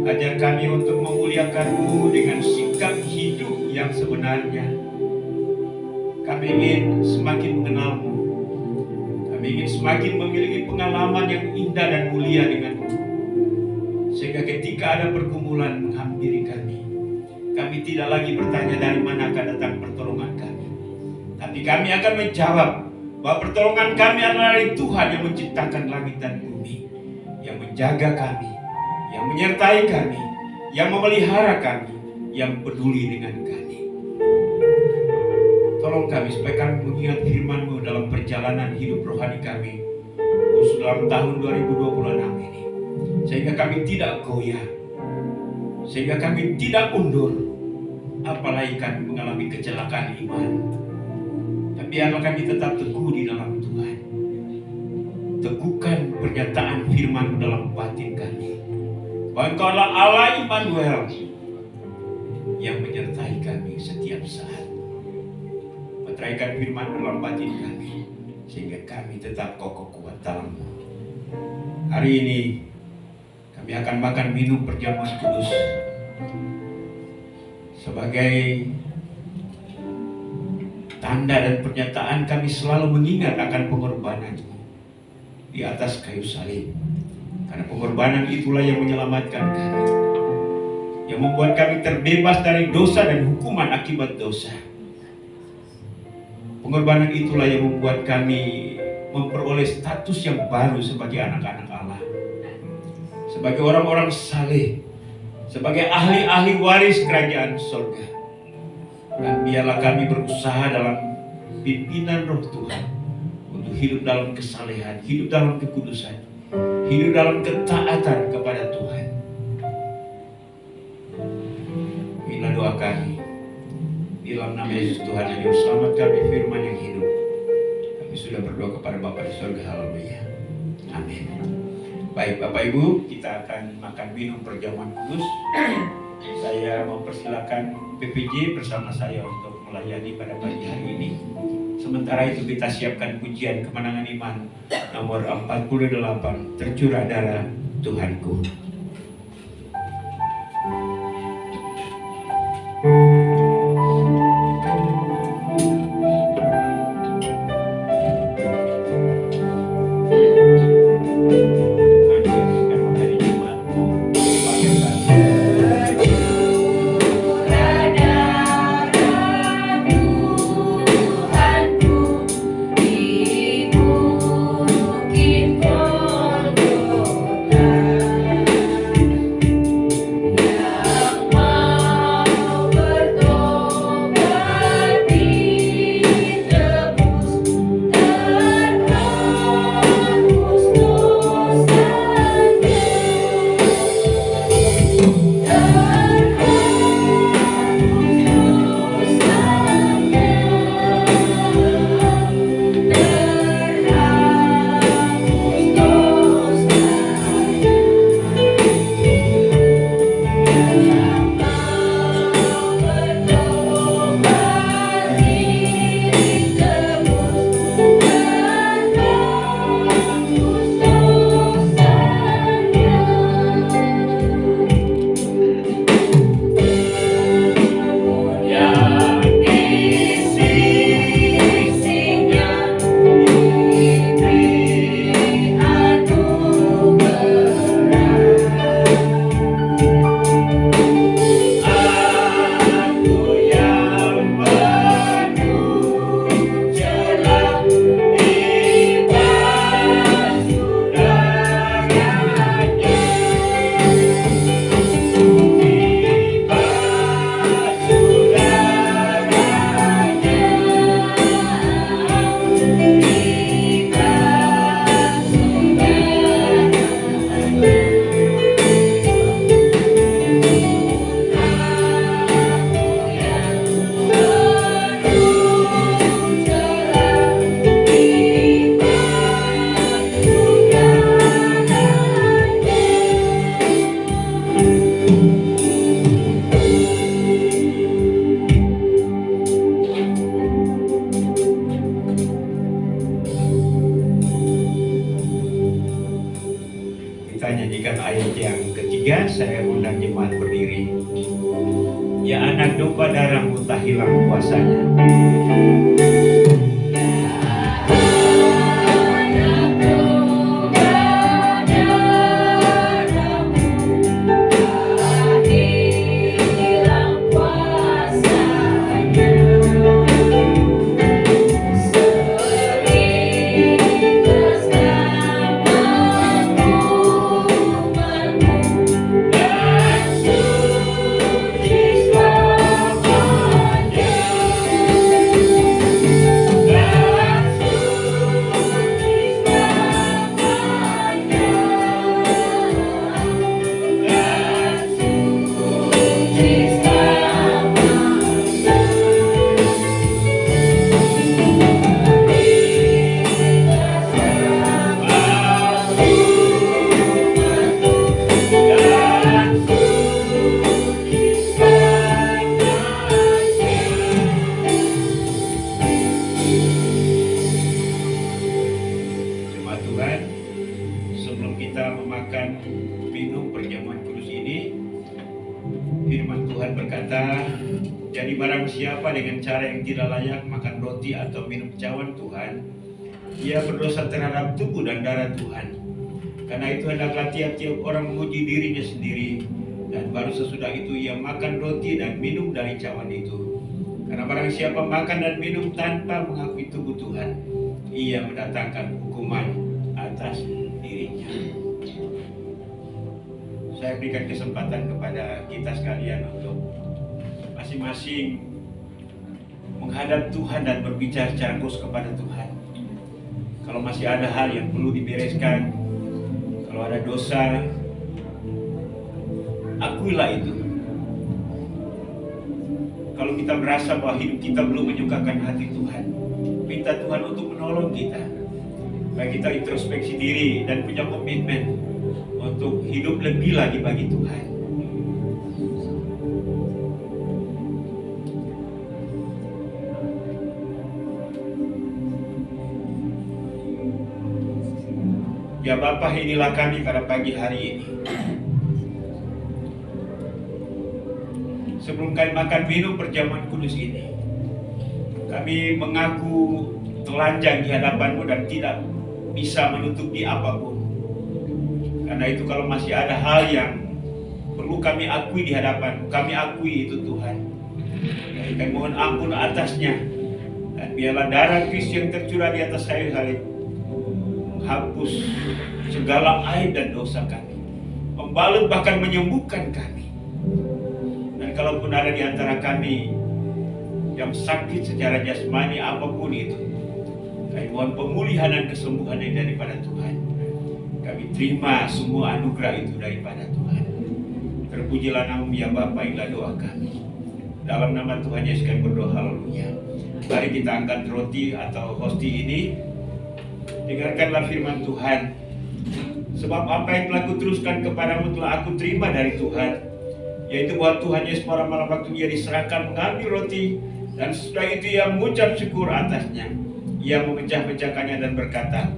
Ajar kami untuk memuliakan-Mu dengan sikap hidup yang sebenarnya. Kami ingin semakin mengenal-Mu. Kami ingin semakin memiliki pengalaman yang indah dan mulia dengan-Mu. Sehingga ketika ada pergumulan menghampiri kami, kami tidak lagi bertanya dari manakah datang pertolongan kami. Tapi kami akan menjawab bahwa pertolongan kami adalah dari Tuhan yang menciptakan langit dan bumi, yang menjaga kami, yang menyertai kami, yang memelihara kami, yang peduli dengan kami. Tolong kami supaya kami mengingat firman-Mu dalam perjalanan hidup rohani kami khusus dalam tahun 2026 ini, sehingga kami tidak goyah, sehingga kami tidak mundur, apalagi kami mengalami kecelakaan iman. Tapi biarlah kami tetap teguh di dalam Tuhan. Teguhkan pernyataan firman dalam batin kami, bahwa Engkaulah Allah Immanuel yang menyertai kami setiap saat. Meteraikan firman dalam batin kami, sehingga kami tetap kokoh kuat dalam-Mu. Hari ini kami akan makan minum perjamuan kudus sebagai tanda dan pernyataan kami selalu mengingat akan pengorbanan-Mu di atas kayu salib. Karena pengorbanan itulah yang menyelamatkan kami, yang membuat kami terbebas dari dosa dan hukuman akibat dosa. Pengorbanan itulah yang membuat kami memperoleh status yang baru sebagai anak-anak Allah, sebagai orang-orang saleh, sebagai ahli-ahli waris kerajaan surga. Dan biarlah kami berusaha dalam pimpinan Roh Tuhan untuk hidup dalam kesalehan, hidup dalam kekudusan, hidup dalam ketaatan kepada Tuhan. Inilah doa kami. Di dalam nama Yesus Tuhan yang Juru Selamat kami, firman yang hidup. Kami sudah berdoa kepada Bapa di surga. Haleluya. Amin. Baik Bapak Ibu, kita akan makan minum perjamuan kudus. Saya mempersilakan PPJ bersama saya untuk melayani pada pagi hari ini. Sementara itu kita siapkan pujian kemenangan iman nomor 48, tercurah darah Tuhanku. Saya undang jemaat berdiri. Ya anak domba darahmu tak hilang kuasanya. kita memakan minum perjamuan kudus ini, firman Tuhan berkata, jadi barang siapa dengan cara yang tidak layak makan roti atau minum cawan Tuhan, ia berdosa terhadap tubuh dan darah Tuhan. Karena itu hendaklah tiap-tiap orang menguji dirinya sendiri, dan baru sesudah itu ia makan roti dan minum dari cawan itu. Karena barang siapa makan dan minum tanpa mengakui tubuh Tuhan, ia mendatangkan hukuman atas dirinya. Saya berikan kesempatan kepada kita sekalian untuk masing-masing menghadap Tuhan dan berbicara secara khusus kepada Tuhan. Kalau masih ada hal yang perlu dibereskan, kalau ada dosa, akuilah itu. Kalau kita merasa bahwa hidup kita belum menyukakan hati Tuhan, minta Tuhan untuk menolong kita. Baik kita introspeksi diri dan punya komitmen untuk hidup lebih lagi bagi Tuhan. Ya Bapa, inilah kami pada pagi hari ini. Sebelum kami makan minum perjamuan kudus ini, kami mengaku telanjang di hadapan-Mu dan tidak bisa menutupi apapun. Karena itu kalau masih ada hal yang perlu kami akui di hadapan, kami akui itu Tuhan. Dan kami mohon ampun atasnya. Dan biarlah darah Kristus yang tercurah di atas kayu salib menghapus segala aib dan dosa kami, membalut bahkan menyembuhkan kami. Dan kalaupun ada di antara kami yang sakit secara jasmani apapun itu, kami mohon pemulihan dan kesembuhan yang daripada Tuhan. Kami terima semua anugerah itu daripada Tuhan. Terpujilah nama-Mu ya Bapa, inilah doa kami. Dalam nama Tuhan Yesus kami berdoa, haleluya. Mari kita angkat roti atau hosti ini. Dengarkanlah firman Tuhan. Sebab apa yang telah kuteruskan kepadamu telah aku terima dari Tuhan, yaitu bahwa Tuhan Yesus pada malam waktu Ia diserahkan mengambil roti, dan sesudah itu Ia mengucap syukur atasnya. Ia memecah-pecahkannya dan berkata,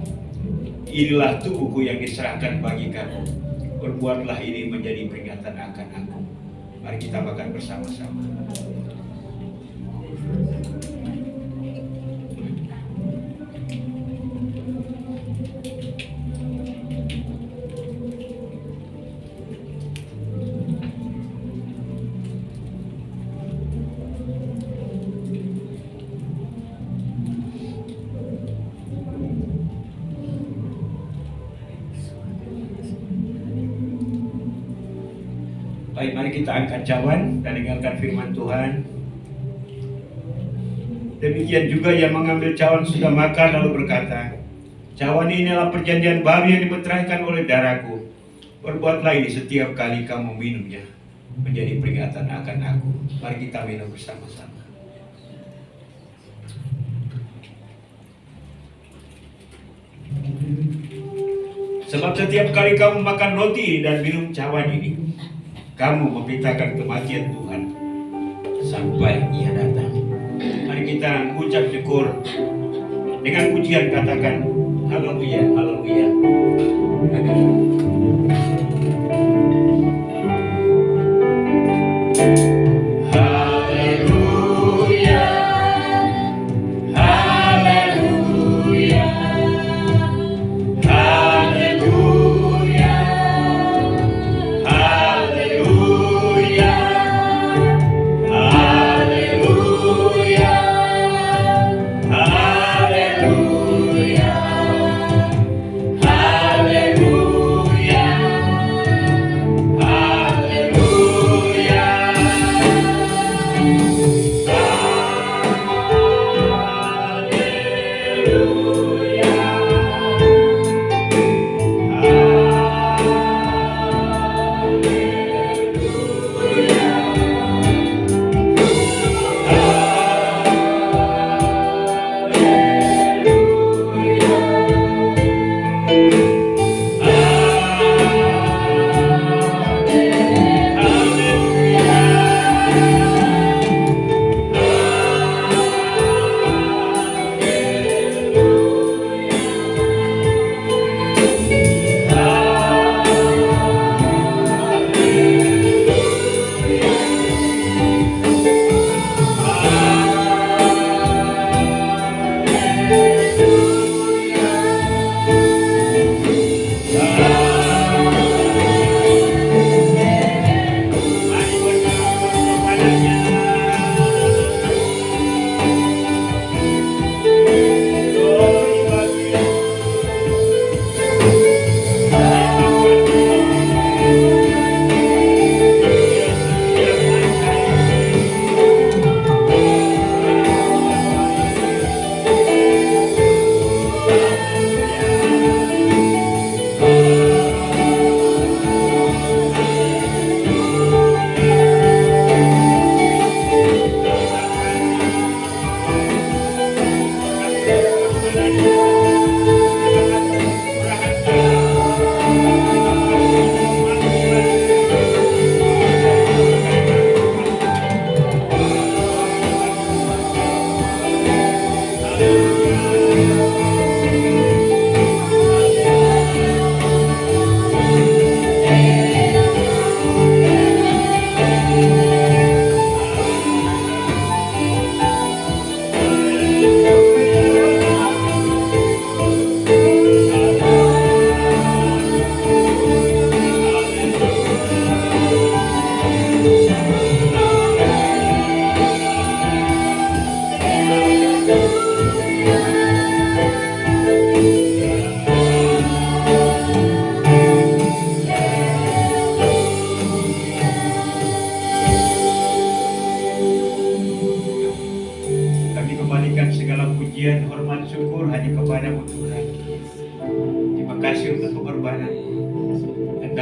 inilah tubuhku yang diserahkan bagi kamu. Perbuatlah ini menjadi peringatan akan aku. Mari kita makan bersama-sama. Baik, mari kita angkat cawan dan dengarkan firman Tuhan. Demikian juga Ia mengambil cawan sudah makan lalu berkata, cawan ini adalah perjanjian baru yang dimeteraikan oleh darahku. Perbuatlah ini setiap kali kamu minumnya, menjadi peringatan akan aku. Mari kita minum bersama-sama. Sebab setiap kali kamu makan roti dan minum cawan ini, kamu memberitakan kematian Tuhan sampai Ia datang. Mari kita mengucap syukur dengan pujian, katakan haleluya, haleluya. Hallelujah.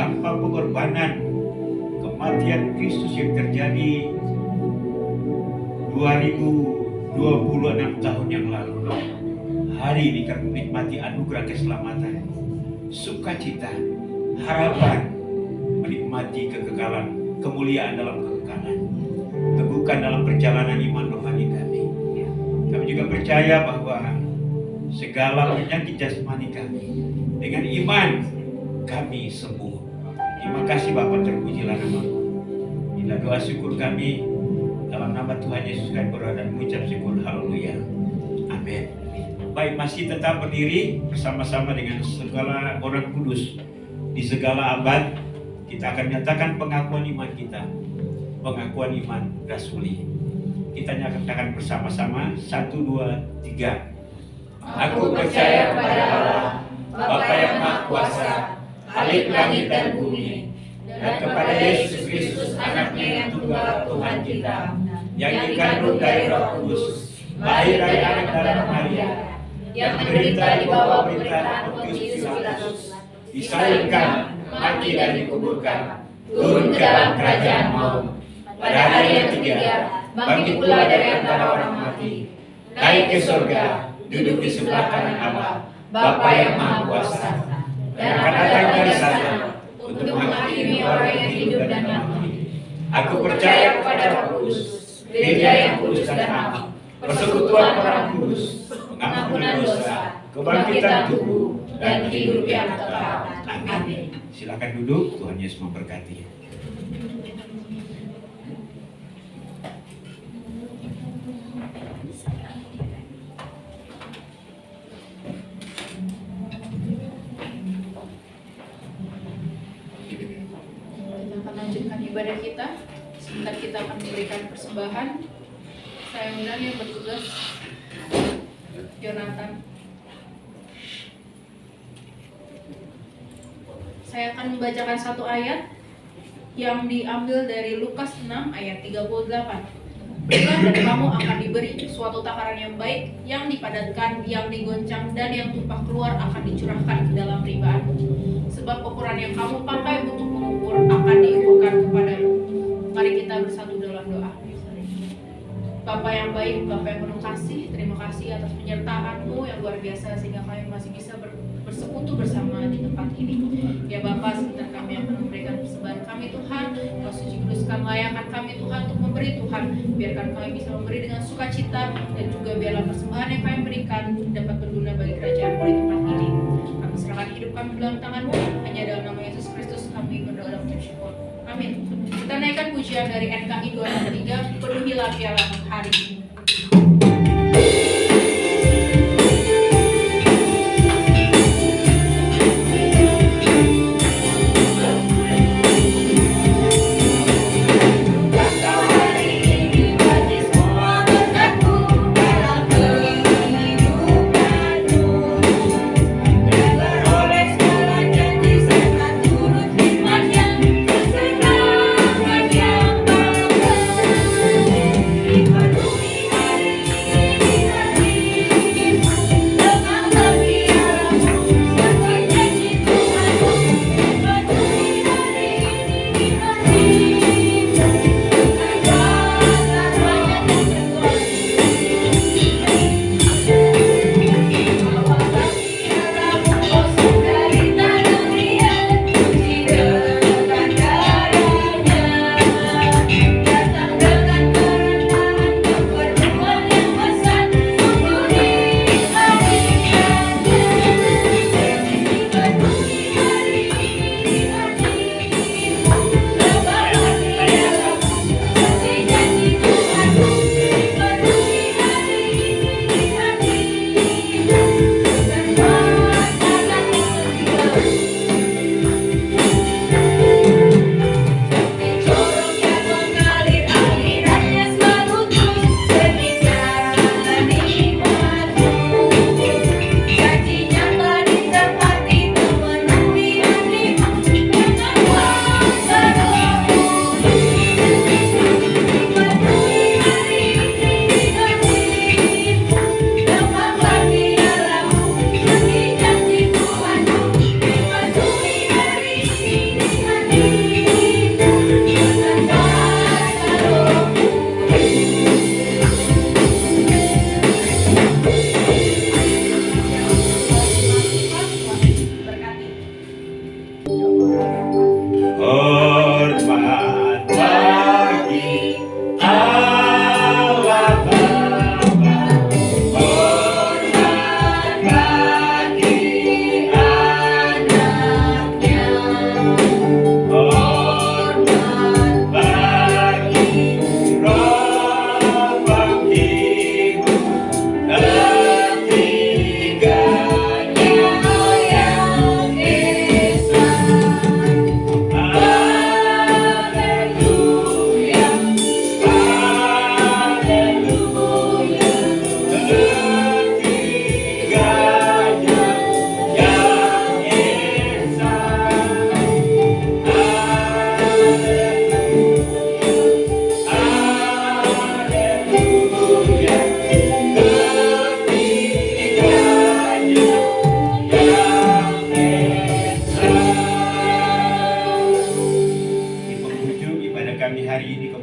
dampak pengorbanan kematian Kristus yang terjadi 2026 tahun yang lalu. Hari ini kami menikmati anugerah keselamatan, sukacita, harapan, menikmati kekekalan, kemuliaan dalam kekekalan, teguhkan dalam perjalanan iman rohani kami. Kami juga percaya bahwa segala penyakit jasmani kami dengan iman kami sembuh. Terima kasih Bapa, terpujilah nama-Mu. Inilah doa syukur kami dalam nama Tuhan Yesus kami berdoa dan mengucap syukur. Haleluya. Amin. Baik, masih tetap berdiri bersama-sama dengan segala orang kudus di segala abad. Kita akan nyatakan pengakuan iman kita, pengakuan iman rasuli. Kita nyatakan bersama-sama, 1, 2, 3. Aku percaya kepada Allah, Bapa yang Maha Kuasa, Khalik langit dan bumi, dan kepada Yesus Kristus, anaknya yang tunggal Tuhan kita, Yang dikandung dari Roh Kudus, lahir dari anak darah Maria, yang menderita di bawah pemerintahan Pontius Pilatus, disalibkan, mati dan dikuburkan, turun ke dalam kerajaan maut. Pada hari yang ketiga, bangkit pula dari antara orang mati, naik ke surga, duduk di sebelah kanan Allah, Bapa yang Maha Kuasa, dan akan datang dari sana untuk menghakimi orang yang hidup dan yang mati. Aku percaya kepada Roh Kudus, Gereja yang kudus dan aman, persekutuan orang kudus, pengampunan dosa, kebangkitan tubuh, dan hidup yang kekal. Amin. Silakan duduk, Tuhan Yesus memberkati. Kita akan lanjutkan ibadah kita. Sebentar kita akan memberikan persembahan. Saya undang yang bertugas Jonathan. Saya akan membacakan satu ayat yang diambil dari Lukas 6 ayat 38. Berilah dan kamu akan diberi suatu takaran yang baik, yang dipadatkan, yang digoncang, dan yang tumpah keluar akan dicurahkan ke dalam ribaanmu. Sebab ukuran yang kamu pakai untuk mengukur akan diukurkan kepadamu. Mari kita bersatu dalam doa. Bapa yang baik, Bapa yang penuh kasih, terima kasih atas penyertaan-Mu yang luar biasa sehingga kami masih bisa bersekutu bersama di tempat ini. Ya Bapa, sebentar kami akan memberikan persembahan kami Tuhan. Kau suci kuduskan layakan kami Tuhan untuk memberi Tuhan. Biarkan kami bisa memberi dengan sukacita, dan juga biarlah persembahan yang kami berikan dapat berguna bagi kerajaan-Mu di tempat ini. Kami serahkan hidup kami dalam tangan-Mu. Hanya dalam nama Yesus Kristus kami berdoa dan bersyukur. Amin. Kita naikkan pujian dari NKI 263, penuhilah piala hari ini. Dipenuhi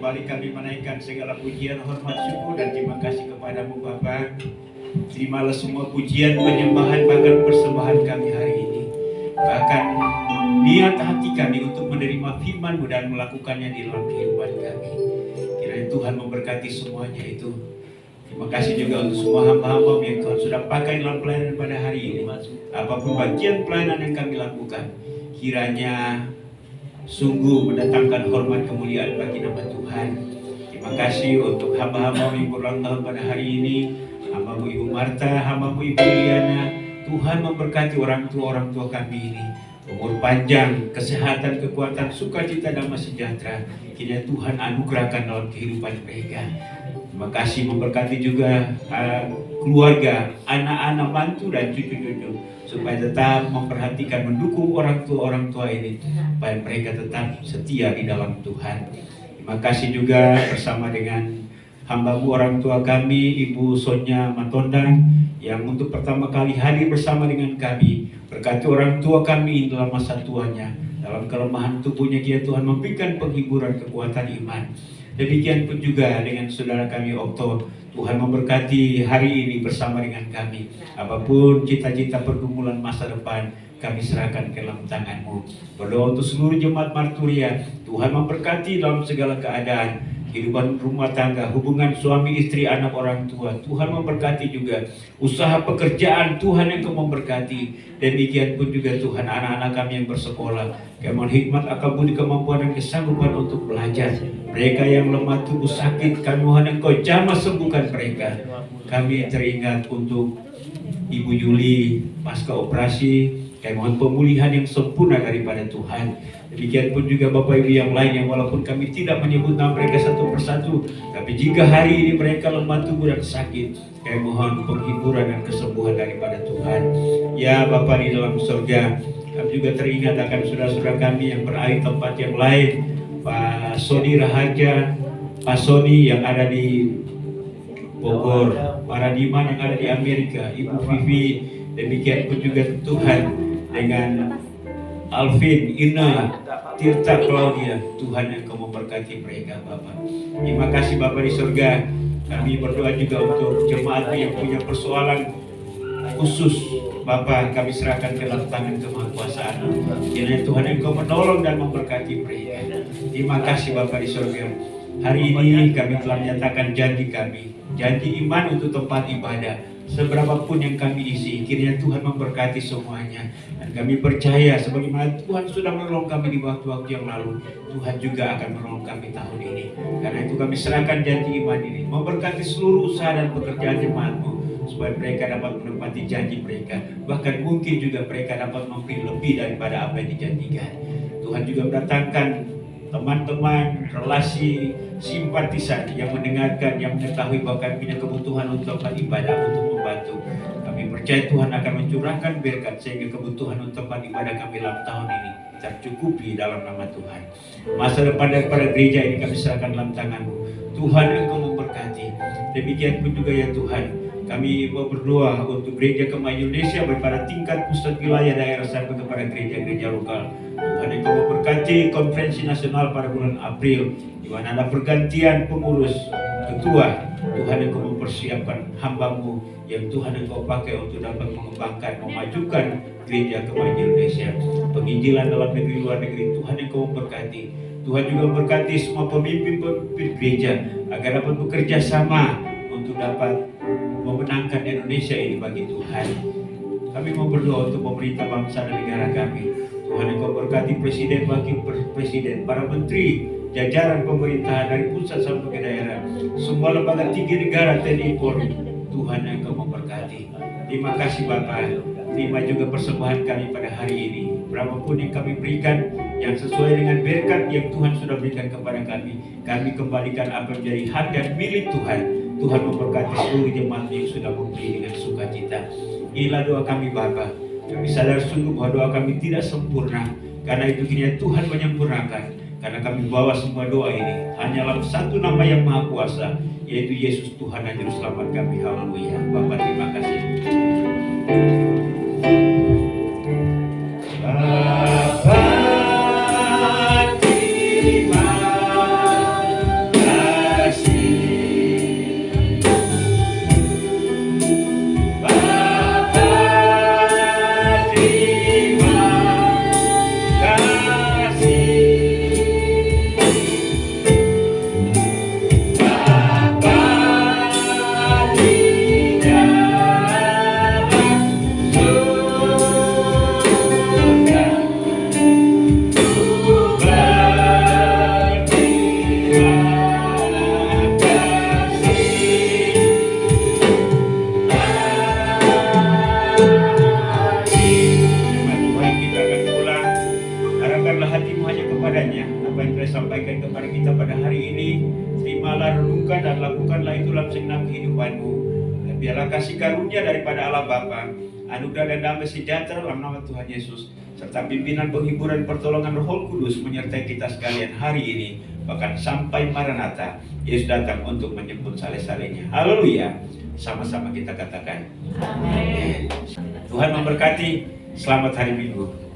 kembali kami menaikkan segala pujian, hormat, syukur, dan terima kasih kepadamu Bapa. Terimalah semua pujian, penyembahan, bahkan persembahan kami hari ini. Bahkan niat hati kami untuk menerima firman-Mu dan melakukannya di dalam kehidupan kami. Kiranya Tuhan memberkati semuanya itu. Terima kasih juga untuk semua hamba-hamba yang Tuhan sudah pakai dalam pelayanan pada hari ini. Apapun bagian pelayanan yang kami lakukan, kiranya sungguh mendatangkan hormat kemuliaan bagi nama Tuhan. Terima kasih untuk hamba-hamba yang berulang tahun pada hari ini. Hamba-Mu Ibu Marta, hamba-Mu Ibu Liliana. Tuhan memberkati orang tua kami ini. Umur panjang, kesehatan, kekuatan, sukacita, damai sejahtera. Kiranya Tuhan anugerahkan dalam kehidupan mereka. Terima kasih memberkati juga keluarga, anak-anak, mantu, dan cucu-cucu. Supaya tetap memperhatikan, mendukung orang tua ini. Supaya mereka tetap setia di dalam Tuhan. Terima kasih juga bersama dengan hamba-Mu orang tua kami, Ibu Sonia Matondang, yang untuk pertama kali hadir bersama dengan kami. Berkati orang tua kami dalam masa tuanya, dalam kelemahan tubuhnya, kiranya Tuhan memberikan penghiburan, kekuatan iman. Demikian pun juga dengan saudara kami Okto, Tuhan memberkati hari ini bersama dengan kami. Apapun cita-cita pergumulan masa depan, kami serahkan ke dalam tangan-Mu. Berdoa untuk seluruh jemaat Marturia, Tuhan memberkati dalam segala keadaan. Kehidupan rumah tangga, hubungan suami istri, anak orang tua, Tuhan memberkati juga. Usaha pekerjaan, Tuhan yang memberkati. Demikian pun juga Tuhan anak-anak kami yang bersekolah, kami mohon hikmat, akal budi, kemampuan dan kesanggupan untuk belajar. Mereka yang lemah tubuh sakit, kami mohon Engkau jamah sembuhkan mereka. Kami teringat untuk Ibu Yuli pasca operasi, kami mohon pemulihan yang sempurna daripada Tuhan. Demikian pun juga Bapak Ibu yang lain yang walaupun kami tidak menyebut nama mereka satu persatu, tapi jika hari ini mereka lemah tubuh dan sakit, kami mohon penghiburan dan kesembuhan daripada Tuhan. Ya Bapa di dalam surga, kami juga teringat akan saudara-saudara kami yang berada di tempat yang lain, Pak Soni Rahaja, Pak Soni yang ada di Bogor, para Diman yang ada di Amerika, Ibu Vivi, demikian pun juga Tuhan dengan Alvin, Ina, Tirta, Claudia, Tuhan yang Kau memberkati mereka Bapak. Terima kasih Bapak di surga. Kami berdoa juga untuk jemaat yang punya persoalan khusus Bapak, kami serahkan ke dalam tangan kemahakuasaan. Kiranya Tuhan yang Kau menolong dan memberkati mereka. Terima kasih Bapak di surga. Hari ini kami telah menyatakan janji kami, janji iman untuk tempat ibadah. Seberapapun yang kami isi, kiranya Tuhan memberkati semuanya. Dan kami percaya sebagaimana Tuhan sudah menolong kami di waktu-waktu yang lalu, Tuhan juga akan menolong kami tahun ini. Karena itu kami serahkan janji iman ini, memberkati seluruh usaha dan pekerjaan jemaat-Mu, supaya mereka dapat menepati janji mereka. Bahkan mungkin juga mereka dapat memberi lebih daripada apa yang dijanjikan. Tuhan juga mendatangkan teman-teman, relasi, simpatisan yang mendengarkan, yang mengetahui bahwa kami punya kebutuhan untuk tempat ibadah, untuk membantu. Kami percaya Tuhan akan mencurahkan berkat sehingga kebutuhan untuk tempat ibadah kami dalam tahun ini tercukupi dalam nama Tuhan. Masa depan daripada gereja ini kami serahkan dalam tangan-Mu. Tuhan Engkau memberkati. Demikian pun juga ya Tuhan, kami mau berdoa untuk gereja Kemah Indonesia daripada tingkat pusat wilayah daerah sampai kepada gereja-gereja lokal. Tuhan Engkau memberkati konferensi nasional pada bulan April, di mana ada pergantian pengurus ketua. Tuhan Engkau mempersiapkan hamba-Mu yang Tuhan Engkau pakai untuk dapat mengembangkan, memajukan gereja Kemah Indonesia. Penginjilan dalam negeri, luar negeri, Tuhan Engkau memberkati. Tuhan juga memberkati semua pemimpin-pemimpin gereja agar dapat bekerja sama untuk dapat memenangkan Indonesia ini bagi Tuhan. Kami mau berdoa untuk pemerintah bangsa dan negara kami. Tuhan Engkau berkati presiden, wakil presiden, para menteri, jajaran pemerintahan dari pusat sampai ke daerah, semua lembaga tinggi negara, TNI, Polri. Tuhan Engkau memberkati. Terima kasih Bapak. Terima juga persembahan kami pada hari ini. Berapapun yang kami berikan, yang sesuai dengan berkat yang Tuhan sudah berikan kepada kami kembalikan apa yang menjadi hak dan milik Tuhan. Tuhan memberkati seluruh jemaat yang sudah memberi dengan sukacita. Inilah doa kami Bapa. Kami sadar sungguh bahwa doa kami tidak sempurna. Karena itu kiranya Tuhan menyempurnakan. Karena kami bawa semua doa ini hanya dalam satu nama yang maha kuasa, yaitu Yesus Tuhan dan Juru Selamat kami. Haleluya. Bapa terima kasih. Bapa terima kasih. hatimu hanya kepadanya. Apa yang telah sampaikan kepada kita pada hari ini, terimalah, renungkan dan lakukanlah itu dalam segenap kehidupanmu. Dan biarlah kasih karunia daripada Allah Bapa, anugerah dan damai sejahtera dalam nama Tuhan Yesus, serta pimpinan, penghiburan, pertolongan Roh Kudus menyertai kita sekalian hari ini, bahkan sampai Maranatha, Yesus datang untuk menjemput saleh-salehnya. Haleluya. Sama-sama kita katakan. Amin. Tuhan memberkati. Selamat hari Minggu.